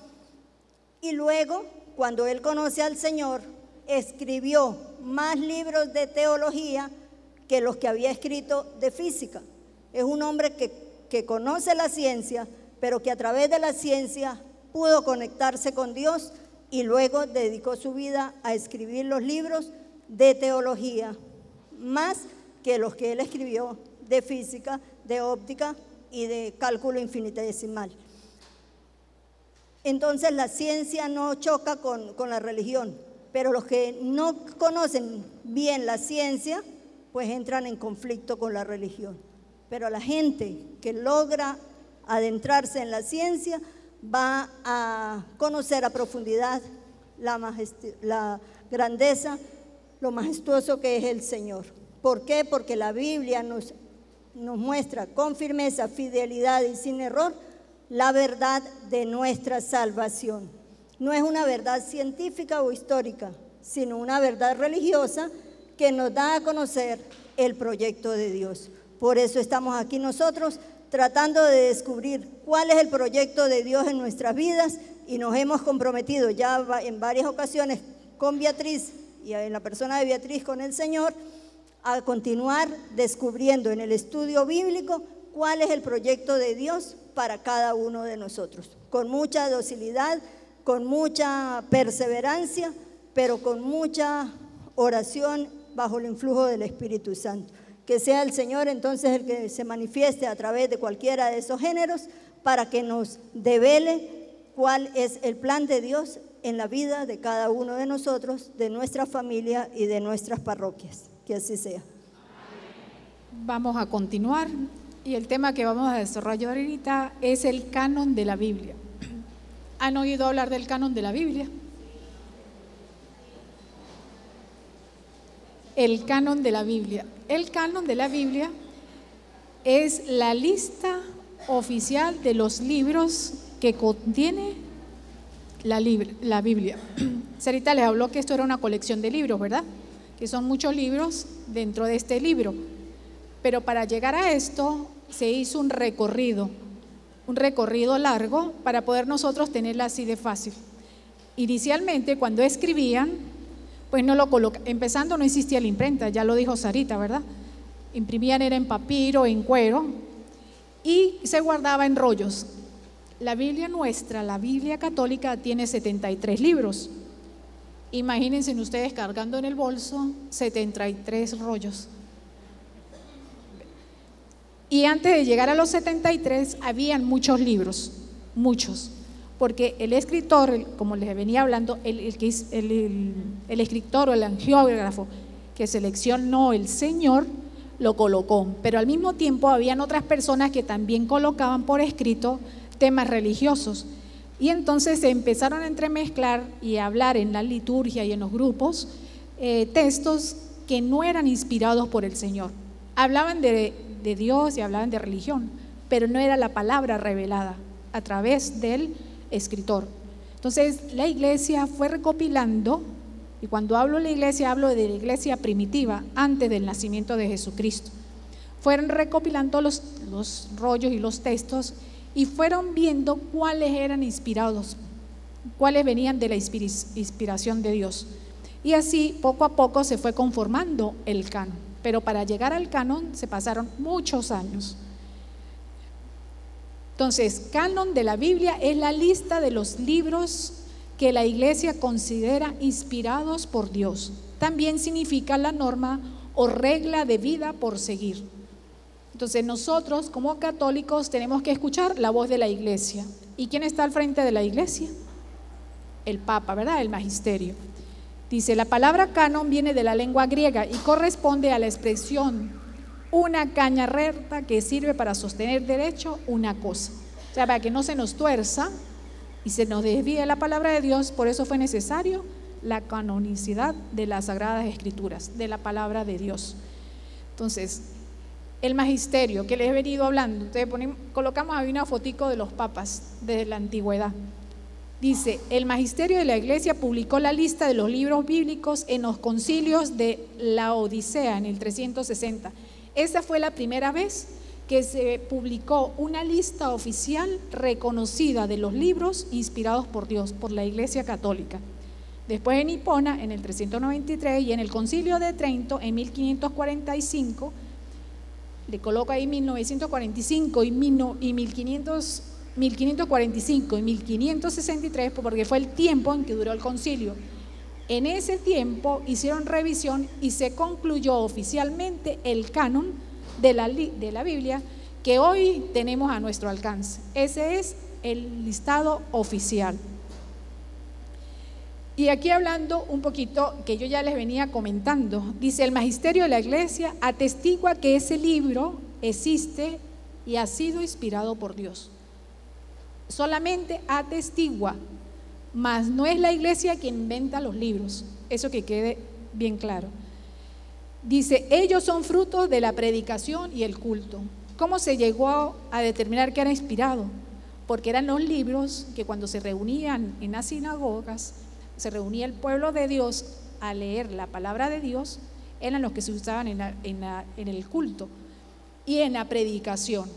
y luego, cuando él conoce al Señor, escribió más libros de teología que los que había escrito de física. Es un hombre que conoce la ciencia, pero que a través de la ciencia pudo conectarse con Dios y luego dedicó su vida a escribir los libros de teología, más que los que él escribió de física, de óptica y de cálculo infinitesimal. Entonces la ciencia no choca con la religión, pero los que no conocen bien la ciencia, pues entran en conflicto con la religión. Pero la gente que logra adentrarse en la ciencia va a conocer a profundidad la grandeza, lo majestuoso que es el Señor. ¿Por qué? Porque la Biblia nos muestra con firmeza, fidelidad y sin error la verdad de nuestra salvación. No es una verdad científica o histórica, sino una verdad religiosa que nos da a conocer el proyecto de Dios. Por eso estamos aquí nosotros tratando de descubrir cuál es el proyecto de Dios en nuestras vidas, y nos hemos comprometido ya en varias ocasiones con Beatriz y en la persona de Beatriz con el Señor a continuar descubriendo en el estudio bíblico cuál es el proyecto de Dios para cada uno de nosotros, con mucha docilidad, con mucha perseverancia, pero con mucha oración bajo el influjo del Espíritu Santo. Que sea el Señor entonces el que se manifieste a través de cualquiera de esos géneros para que nos devele cuál es el plan de Dios en la vida de cada uno de nosotros, de nuestra familia y de nuestras parroquias. Que así sea. Vamos a continuar y el tema que vamos a desarrollar ahorita es el canon de la Biblia. ¿Han oído hablar del canon de la Biblia? El canon de la Biblia. El canon de la Biblia es la lista oficial de los libros que contiene la Biblia. Sarita les habló que esto era una colección de libros, ¿verdad? Que son muchos libros dentro de este libro. Pero para llegar a esto se hizo un recorrido largo para poder nosotros tenerla así de fácil. Inicialmente, cuando escribían, pues no lo colocaban. Empezando, no existía la imprenta, ya lo dijo Sarita, ¿verdad? Imprimían era en papiro, en cuero, y se guardaba en rollos. La Biblia nuestra, la Biblia católica, tiene 73 libros. Imagínense ustedes cargando en el bolso 73 rollos. Y antes de llegar a los 73, habían muchos libros, muchos. Porque el escritor, como les venía hablando, el escritor o el angiógrafo que seleccionó el Señor, lo colocó. Pero al mismo tiempo habían otras personas que también colocaban por escrito temas religiosos. Y entonces se empezaron a entremezclar y a hablar en la liturgia y en los grupos textos que no eran inspirados por el Señor. Hablaban de Dios y hablaban de religión, pero no era la palabra revelada a través del escritor. Entonces la iglesia fue recopilando, y cuando hablo de la iglesia, hablo de la iglesia primitiva, antes del nacimiento de Jesucristo. Fueron recopilando los rollos y los textos y fueron viendo cuáles eran inspirados, cuáles venían de la inspiración de Dios. Y así poco a poco se fue conformando el canon. Pero para llegar al canon se pasaron muchos años. Entonces, canon de la Biblia es la lista de los libros que la iglesia considera inspirados por Dios. También significa la norma o regla de vida por seguir. Entonces nosotros como católicos tenemos que escuchar la voz de la iglesia. ¿Y quién está al frente de la iglesia? El Papa, ¿verdad? El magisterio. Dice, la palabra canon viene de la lengua griega y corresponde a la expresión una caña recta que sirve para sostener derecho una cosa. O sea, para que no se nos tuerza y se nos desvíe la palabra de Dios, por eso fue necesario la canonicidad de las Sagradas Escrituras, de la palabra de Dios. Entonces, el magisterio que les he venido hablando, ustedes colocamos ahí una fotico de los papas desde la antigüedad. Dice, el magisterio de la iglesia publicó la lista de los libros bíblicos en los concilios de la Odisea en el 360. Esa fue la primera vez que se publicó una lista oficial reconocida de los libros inspirados por Dios, por la Iglesia Católica. Después en Hipona en el 393 y en el Concilio de Trento en 1545, le coloco ahí 1945 y 1545 y 1563 porque fue el tiempo en que duró el concilio. En ese tiempo hicieron revisión y se concluyó oficialmente el canon de la Biblia que hoy tenemos a nuestro alcance. Ese es el listado oficial. Y aquí hablando un poquito, que yo ya les venía comentando, dice: el magisterio de la iglesia atestigua que ese libro existe y ha sido inspirado por Dios. Solamente atestigua, mas no es la iglesia quien inventa los libros. Eso que quede bien claro. Dice: ellos son frutos de la predicación y el culto. ¿Cómo se llegó a determinar que era inspirado? Porque eran los libros que cuando se reunían en las sinagogas, se reunía el pueblo de Dios a leer la palabra de Dios, eran los que se usaban en el culto y en la predicación.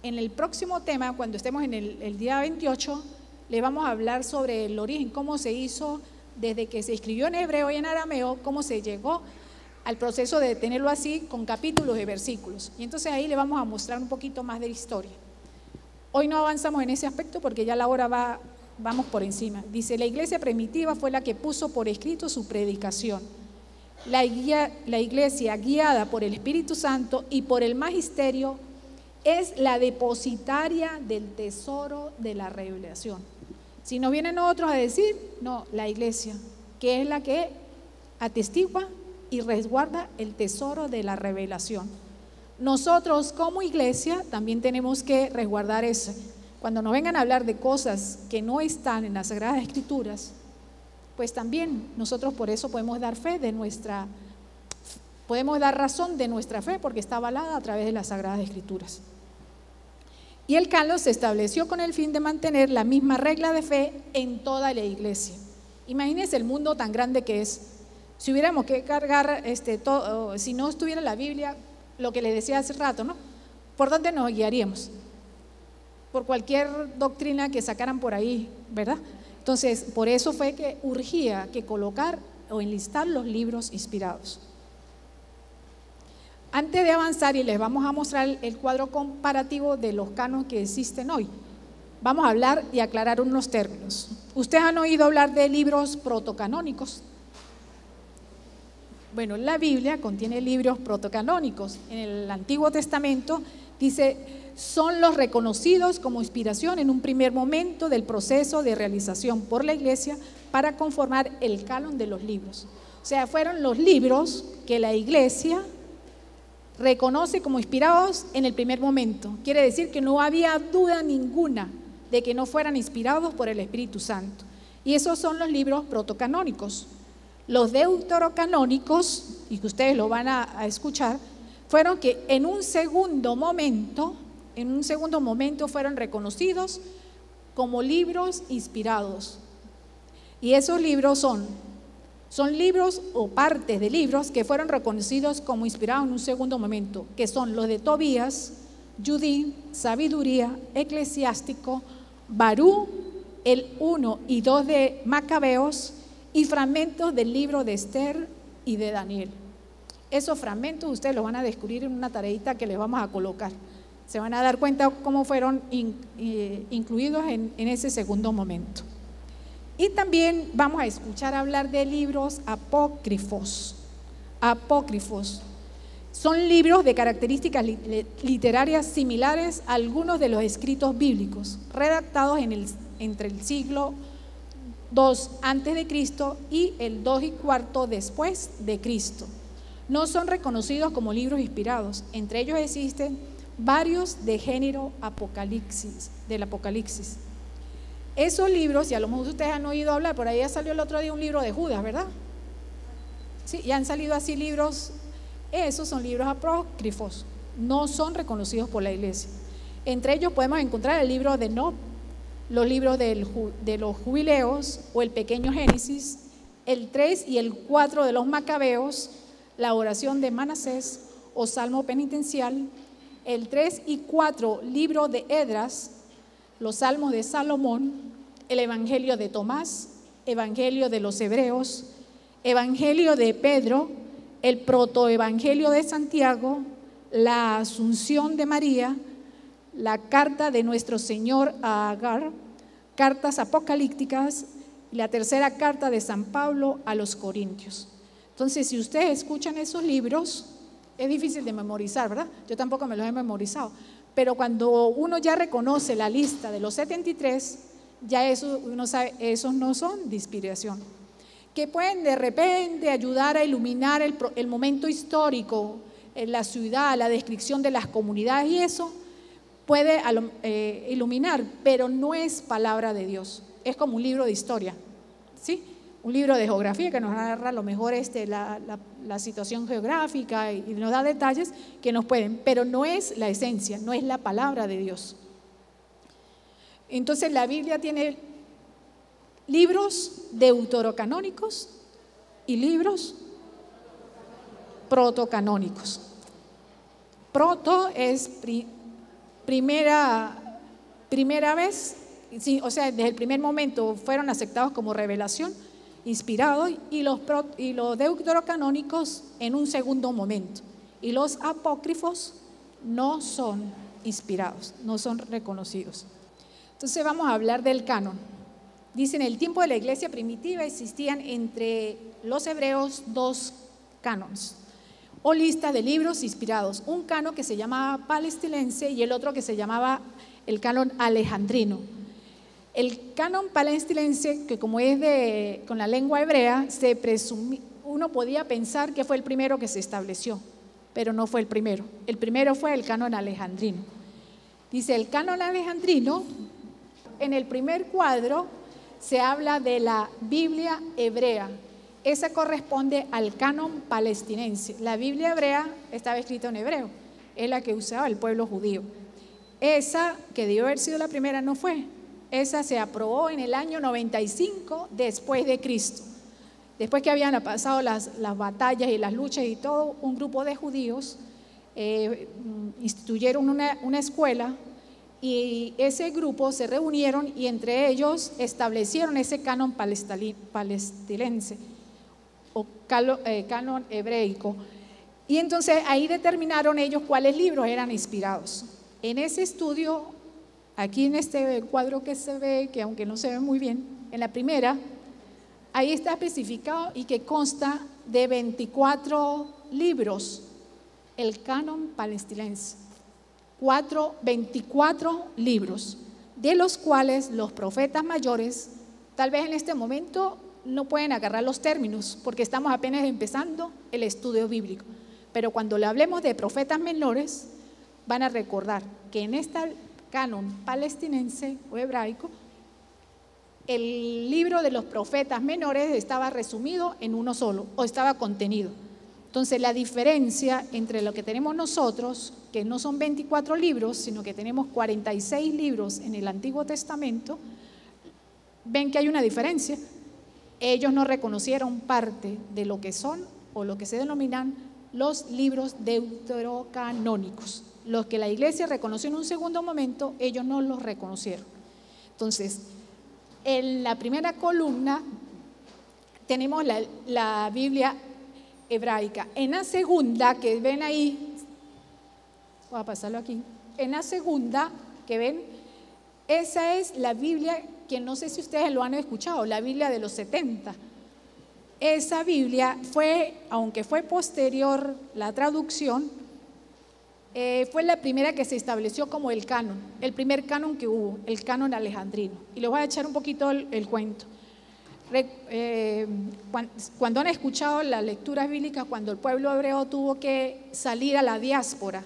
En el próximo tema, cuando estemos en el día 28, le vamos a hablar sobre el origen, cómo se hizo desde que se escribió en hebreo y en arameo, cómo se llegó al proceso de tenerlo así con capítulos y versículos. Y entonces ahí le vamos a mostrar un poquito más de la historia. Hoy no avanzamos en ese aspecto porque ya la hora vamos por encima. Dice: la iglesia primitiva fue la que puso por escrito su predicación. La iglesia guiada por el Espíritu Santo y por el magisterio es la depositaria del tesoro de la revelación. Si nos vienen otros a decir, no, la iglesia, que es la que atestigua y resguarda el tesoro de la revelación. Nosotros como iglesia también tenemos que resguardar eso. Cuando nos vengan a hablar de cosas que no están en las Sagradas Escrituras, pues también nosotros por eso podemos dar podemos dar razón de nuestra fe, porque está avalada a través de las Sagradas Escrituras. Y el canon se estableció con el fin de mantener la misma regla de fe en toda la iglesia. Imagínense el mundo tan grande que es. Si hubiéramos que cargar todo, si no estuviera la Biblia, lo que les decía hace rato, ¿no? ¿Por dónde nos guiaríamos? Por cualquier doctrina que sacaran por ahí, ¿verdad? Entonces, por eso fue que urgía que colocar o enlistar los libros inspirados. Antes de avanzar, y les vamos a mostrar el cuadro comparativo de los cánones que existen hoy, vamos a hablar y aclarar unos términos. ¿Ustedes han oído hablar de libros protocanónicos? Bueno, la Biblia contiene libros protocanónicos. En el Antiguo Testamento dice: son los reconocidos como inspiración en un primer momento del proceso de realización por la iglesia para conformar el canon de los libros. O sea, fueron los libros que la iglesia reconoce como inspirados en el primer momento. Quiere decir que no había duda ninguna de que no fueran inspirados por el Espíritu Santo. Y esos son los libros protocanónicos. Los deuterocanónicos, y que ustedes lo van a escuchar, fueron que en un segundo momento fueron reconocidos como libros inspirados. Y esos libros son libros o partes de libros que fueron reconocidos como inspirados en un segundo momento, que son los de Tobías, Judí, Sabiduría, Eclesiástico, Barú, el 1 y 2 de Macabeos y fragmentos del libro de Esther y de Daniel. Esos fragmentos ustedes los van a descubrir en una tareita que les vamos a colocar. Se van a dar cuenta cómo fueron incluidos en ese segundo momento. Y también vamos a escuchar hablar de libros apócrifos. Apócrifos son libros de características literarias similares a algunos de los escritos bíblicos, redactados entre el siglo II antes de Cristo y el 2 y cuarto después de Cristo. No son reconocidos como libros inspirados. Entre ellos existen varios de género del Apocalipsis. Esos libros, y a lo mejor ustedes han oído hablar, por ahí ya salió el otro día un libro de Judas, ¿verdad? Sí, ya han salido así libros. Esos son libros apócrifos, no son reconocidos por la iglesia. Entre ellos podemos encontrar el libro de Enoc, los libros de los Jubileos o el pequeño Génesis, el 3 y el 4 de los Macabeos, la oración de Manasés o Salmo penitencial, el 3 y 4 libro de Esdras, los Salmos de Salomón, el Evangelio de Tomás, Evangelio de los Hebreos, Evangelio de Pedro, el protoevangelio de Santiago, la Asunción de María, la carta de nuestro Señor a Agar, cartas apocalípticas y la tercera carta de San Pablo a los Corintios. Entonces, si ustedes escuchan esos libros, es difícil de memorizar, ¿verdad? Yo tampoco me los he memorizado. Pero cuando uno ya reconoce la lista de los 73, ya eso uno sabe, esos no son de inspiración. Que pueden de repente ayudar a iluminar el momento histórico, en la ciudad, la descripción de las comunidades y eso puede iluminar, pero no es palabra de Dios. Es como un libro de historia, ¿sí? Un libro de geografía que nos narra a lo mejor la situación geográfica y nos da detalles que nos pueden, pero no es la esencia, no es la palabra de Dios. Entonces la Biblia tiene libros deuterocanónicos y libros protocanónicos. Proto es primera vez, sí, o sea, desde el primer momento fueron aceptados como revelación, inspirados, y los deuterocanónicos en un segundo momento. Y los apócrifos no son inspirados, no son reconocidos. Entonces vamos a hablar del canon. Dice, en el tiempo de la iglesia primitiva existían entre los hebreos dos canons o listas de libros inspirados, un canon que se llamaba palestinense y el otro que se llamaba el canon alejandrino. El canon palestinense, que como es con la lengua hebrea, uno podía pensar que fue el primero que se estableció, pero no fue el primero. El primero fue el canon alejandrino. Dice, el canon alejandrino, en el primer cuadro se habla de la Biblia hebrea. Esa corresponde al canon palestinense. La Biblia hebrea estaba escrita en hebreo, es la que usaba el pueblo judío. Esa, que debió haber sido la primera, no fue. Esa se aprobó en el año 95 después de Cristo. Después que habían pasado las batallas y las luchas y todo, un grupo de judíos instituyeron una escuela y ese grupo se reunieron y entre ellos establecieron ese canon palestinense o canon hebreico. Y entonces ahí determinaron ellos cuáles libros eran inspirados. En ese estudio, aquí en este cuadro que se ve, que aunque no se ve muy bien, en la primera, ahí está especificado y que consta de 24 libros, el canon palestinense. 24 libros, de los cuales los profetas mayores, tal vez en este momento no pueden agarrar los términos, porque estamos apenas empezando el estudio bíblico, pero cuando le hablemos de profetas menores, van a recordar que en este canon palestinense o hebraico, el libro de los profetas menores estaba resumido en uno solo, o estaba contenido. Entonces la diferencia entre lo que tenemos nosotros, que no son 24 libros, sino que tenemos 46 libros en el Antiguo Testamento, ven que hay una diferencia. Ellos no reconocieron parte de lo que son o lo que se denominan los libros deuterocanónicos. Los que la iglesia reconoció en un segundo momento, ellos no los reconocieron. Entonces, en la primera columna tenemos la Biblia hebraica. En la segunda, que ven ahí, voy a pasarlo aquí, en la segunda que ven, esa es la Biblia que no sé si ustedes lo han escuchado, la Biblia de los 70. Esa Biblia fue, aunque fue posterior la traducción, fue la primera que se estableció como el canon, el primer canon que hubo, el canon alejandrino. Y les voy a echar un poquito el cuento. Cuando han escuchado las lecturas bíblicas, cuando el pueblo hebreo tuvo que salir a la diáspora,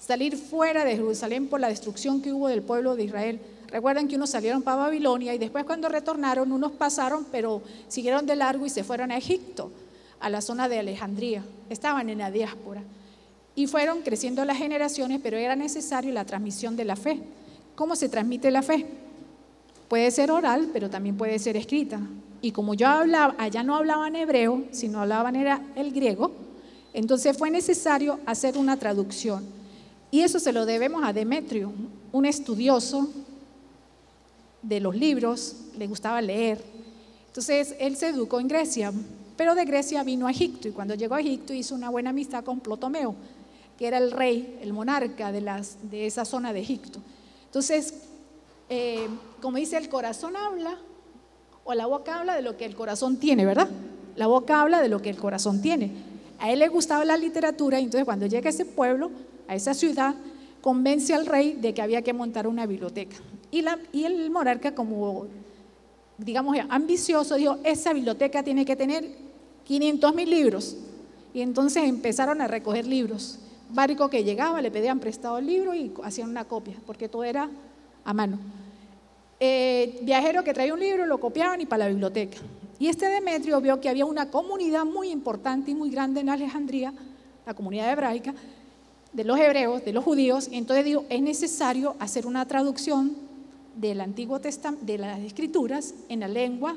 salir fuera de Jerusalén por la destrucción que hubo del pueblo de Israel. Recuerdan que unos salieron para Babilonia y después cuando retornaron, unos pasaron, pero siguieron de largo y se fueron a Egipto, a la zona de Alejandría. Estaban en la diáspora y fueron creciendo las generaciones, pero era necesario la transmisión de la fe. ¿Cómo se transmite la fe? Puede ser oral, pero también puede ser escrita. Y como yo hablaba, allá no hablaban hebreo, sino hablaban era el griego, entonces fue necesario hacer una traducción. Y eso se lo debemos a Demetrio, un estudioso de los libros, le gustaba leer. Entonces él se educó en Grecia, pero de Grecia vino a Egipto y cuando llegó a Egipto hizo una buena amistad con Ptolomeo, que era el rey, el monarca de esa zona de Egipto. Entonces, como dice, el corazón habla, o la boca habla de lo que el corazón tiene, ¿verdad? La boca habla de lo que el corazón tiene. A él le gustaba la literatura, y entonces cuando llega a ese pueblo, a esa ciudad, convence al rey de que había que montar una biblioteca. Y el monarca, como digamos ambicioso, dijo, esa biblioteca tiene que tener 500.000 libros. Y entonces empezaron a recoger libros. Barco que llegaba, le pedían prestado el libro y hacían una copia, porque todo era a mano. Viajero que traía un libro, lo copiaban y para la biblioteca. Y este Demetrio vio que había una comunidad muy importante y muy grande en Alejandría, la comunidad hebraica, de los hebreos, de los judíos, y entonces dijo, es necesario hacer una traducción del Antiguo Testamento, de las Escrituras, en la lengua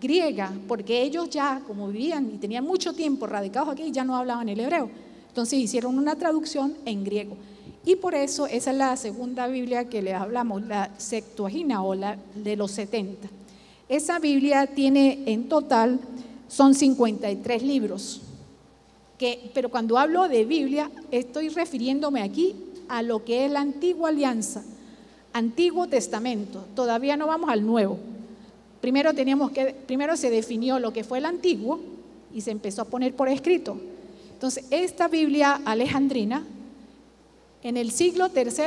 griega, porque ellos ya, como vivían y tenían mucho tiempo radicados aquí, ya no hablaban el hebreo. Entonces hicieron una traducción en griego. Y por eso esa es la segunda Biblia que les hablamos, la Septuaginta o la de los 70. Esa Biblia tiene en total, son 53 libros. Pero cuando hablo de Biblia, estoy refiriéndome aquí a lo que es la antigua alianza, Antiguo Testamento. Todavía no vamos al Nuevo. Primero se definió lo que fue el Antiguo y se empezó a poner por escrito. Entonces, esta Biblia alejandrina, en el siglo III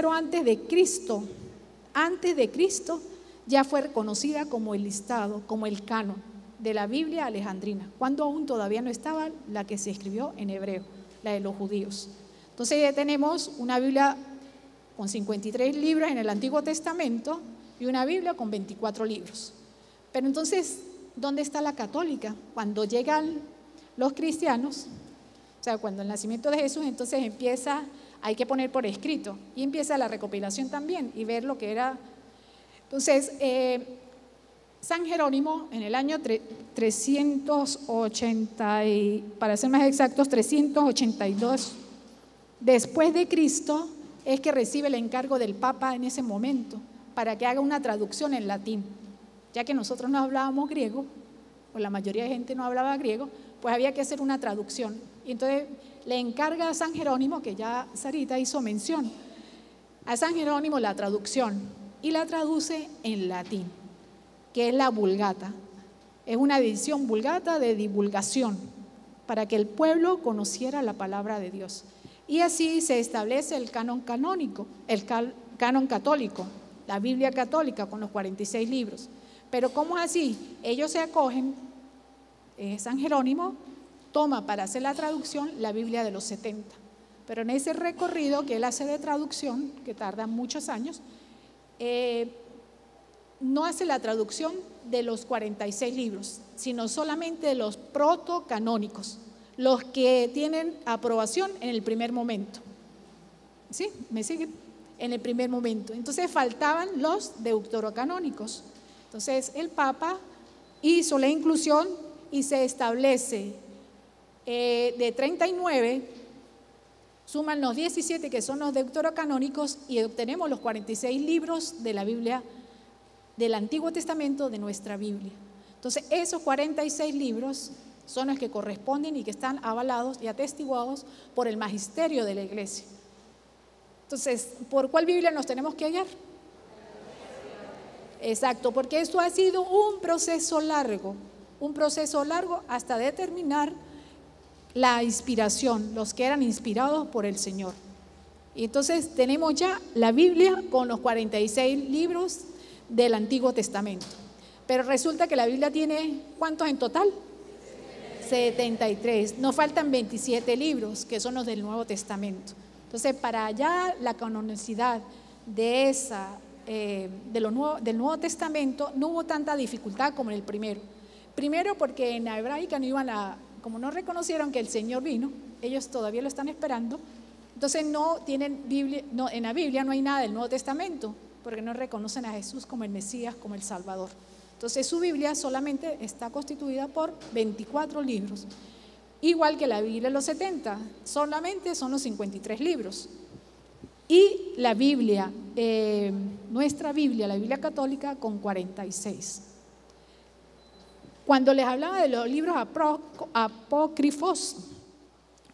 antes de Cristo, ya fue reconocida como el listado, como el canon de la Biblia alejandrina, cuando aún todavía no estaba la que se escribió en hebreo, la de los judíos. Entonces ya tenemos una Biblia con 53 libros en el Antiguo Testamento y una Biblia con 24 libros. Pero entonces, ¿dónde está la católica? Cuando llegan los cristianos, o sea, cuando el nacimiento de Jesús, entonces hay que poner por escrito, y empieza la recopilación también y ver lo que era. Entonces, San Jerónimo, en el año 380, para ser más exactos, 382 después de Cristo, es que recibe el encargo del Papa en ese momento para que haga una traducción en latín. Ya que nosotros no hablábamos griego, o la mayoría de gente no hablaba griego, pues había que hacer una traducción. Y entonces le encarga a San Jerónimo, que ya Sarita hizo mención, a San Jerónimo la traducción, y la traduce en latín, que es la Vulgata. Es una edición Vulgata de divulgación, para que el pueblo conociera la palabra de Dios. Y así se establece el canon canónico, el canon católico, la Biblia católica con los 46 libros. Pero ¿cómo es así? Ellos se acogen, San Jerónimo toma para hacer la traducción la Biblia de los 70. Pero en ese recorrido que él hace de traducción, que tarda muchos años, no hace la traducción de los 46 libros, sino solamente de los protocanónicos, los que tienen aprobación en el primer momento. ¿Sí? ¿Me siguen? En el primer momento. Entonces faltaban los deuterocanónicos. Entonces el Papa hizo la inclusión y se establece de 39, suman los 17 que son los deuterocanónicos y obtenemos los 46 libros de la Biblia del Antiguo Testamento de nuestra Biblia. Entonces esos 46 libros son los que corresponden y que están avalados y atestiguados por el magisterio de la Iglesia. Entonces, ¿por cuál Biblia nos tenemos que hallar? Exacto, porque esto ha sido un proceso largo hasta determinar la inspiración, los que eran inspirados por el Señor. Y entonces tenemos ya la Biblia con los 46 libros del Antiguo Testamento. Pero resulta que la Biblia tiene, ¿cuántos en total? 73. Nos faltan 27 libros, que son los del Nuevo Testamento. Entonces, para allá la canonicidad de del Nuevo Testamento no hubo tanta dificultad como en el primero. Primero porque en la hebraica no iban como no reconocieron que el Señor vino, ellos todavía lo están esperando, entonces no tienen Biblia, en la Biblia no hay nada del Nuevo Testamento, porque no reconocen a Jesús como el Mesías, como el Salvador. Entonces su Biblia solamente está constituida por 24 libros, igual que la Biblia de los 70, solamente son los 53 libros. Y la Biblia, nuestra Biblia, la Biblia católica, con 46. Cuando les hablaba de los libros apócrifos,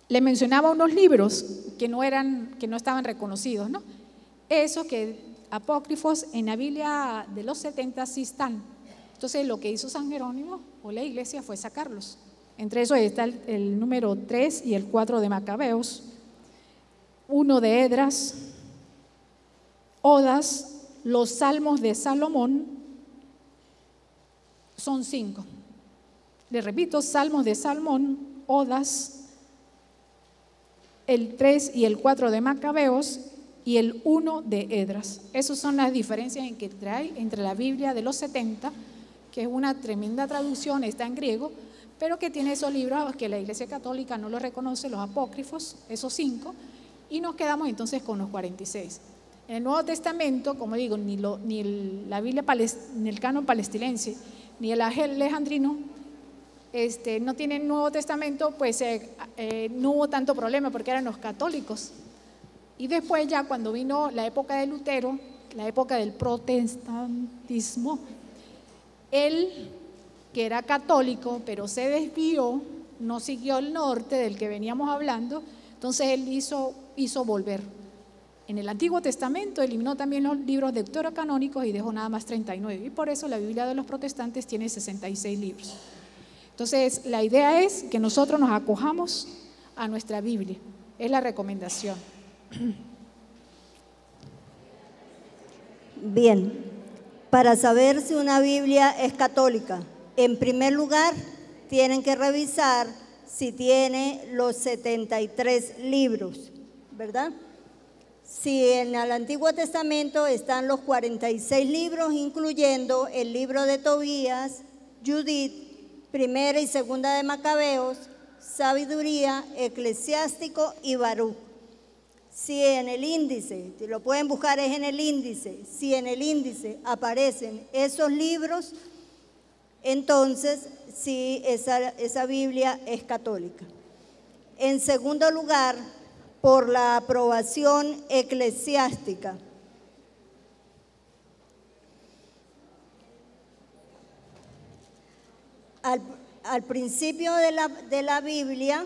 les mencionaba unos libros que no estaban reconocidos, ¿no? Esos que apócrifos en la Biblia de los 70 sí están. Entonces lo que hizo San Jerónimo o la iglesia fue sacarlos. Entre esos está el número 3 y el 4 de Macabeos, 1 de Esdras, Odas, los Salmos de Salomón, son 5. Les repito, Salmos de Salomón, Odas, el 3 y el 4 de Macabeos y el 1 de Esdras. Esas son las diferencias en que trae entre la Biblia de los 70, que es una tremenda traducción, está en griego, pero que tiene esos libros que la Iglesia Católica no los reconoce, los apócrifos, esos 5, y nos quedamos entonces con los 46. En el Nuevo Testamento, como digo, ni la Biblia, ni el canon palestinense, ni el alejandrino, no tienen Nuevo Testamento, pues no hubo tanto problema porque eran los católicos. Y después ya cuando vino la época de Lutero, la época del protestantismo, él, que era católico, pero se desvió, no siguió el norte del que veníamos hablando, entonces él hizo volver. En el Antiguo Testamento eliminó también los libros deuterocanónicos y dejó nada más 39, y por eso la Biblia de los protestantes tiene 66 libros. Entonces, la idea es que nosotros nos acojamos a nuestra Biblia, es la recomendación. Bien, para saber si una Biblia es católica, en primer lugar, tienen que revisar si tiene los 73 libros, ¿verdad? Si en el Antiguo Testamento están los 46 libros, incluyendo el libro de Tobías, Judith, Primera y Segunda de Macabeos, Sabiduría, Eclesiástico y Baruch. Si en el índice, si lo pueden buscar es en el índice, si en el índice aparecen esos libros, entonces sí, esa Biblia es católica. En segundo lugar, por la aprobación eclesiástica. Al principio de la Biblia,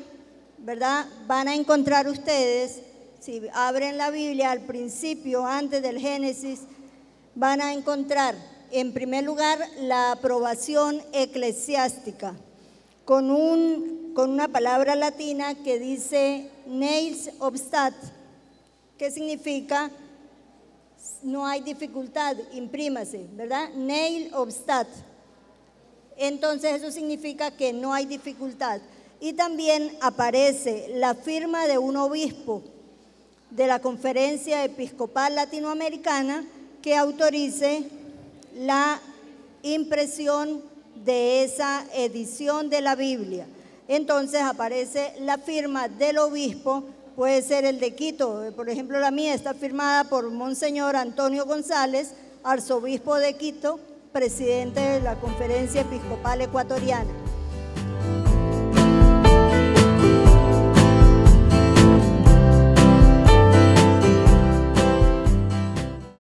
¿verdad? Van a encontrar ustedes, si abren la Biblia al principio, antes del Génesis, van a encontrar, en primer lugar, la aprobación eclesiástica, con una palabra latina que dice nihil obstat, que significa no hay dificultad, imprímase, ¿verdad? Nihil obstat. Entonces eso significa que no hay dificultad. Y también aparece la firma de un obispo de la Conferencia Episcopal Latinoamericana que autorice la impresión de esa edición de la Biblia. Entonces aparece la firma del obispo, puede ser el de Quito, por ejemplo la mía está firmada por Monseñor Antonio González, arzobispo de Quito, presidente de la Conferencia Episcopal Ecuatoriana.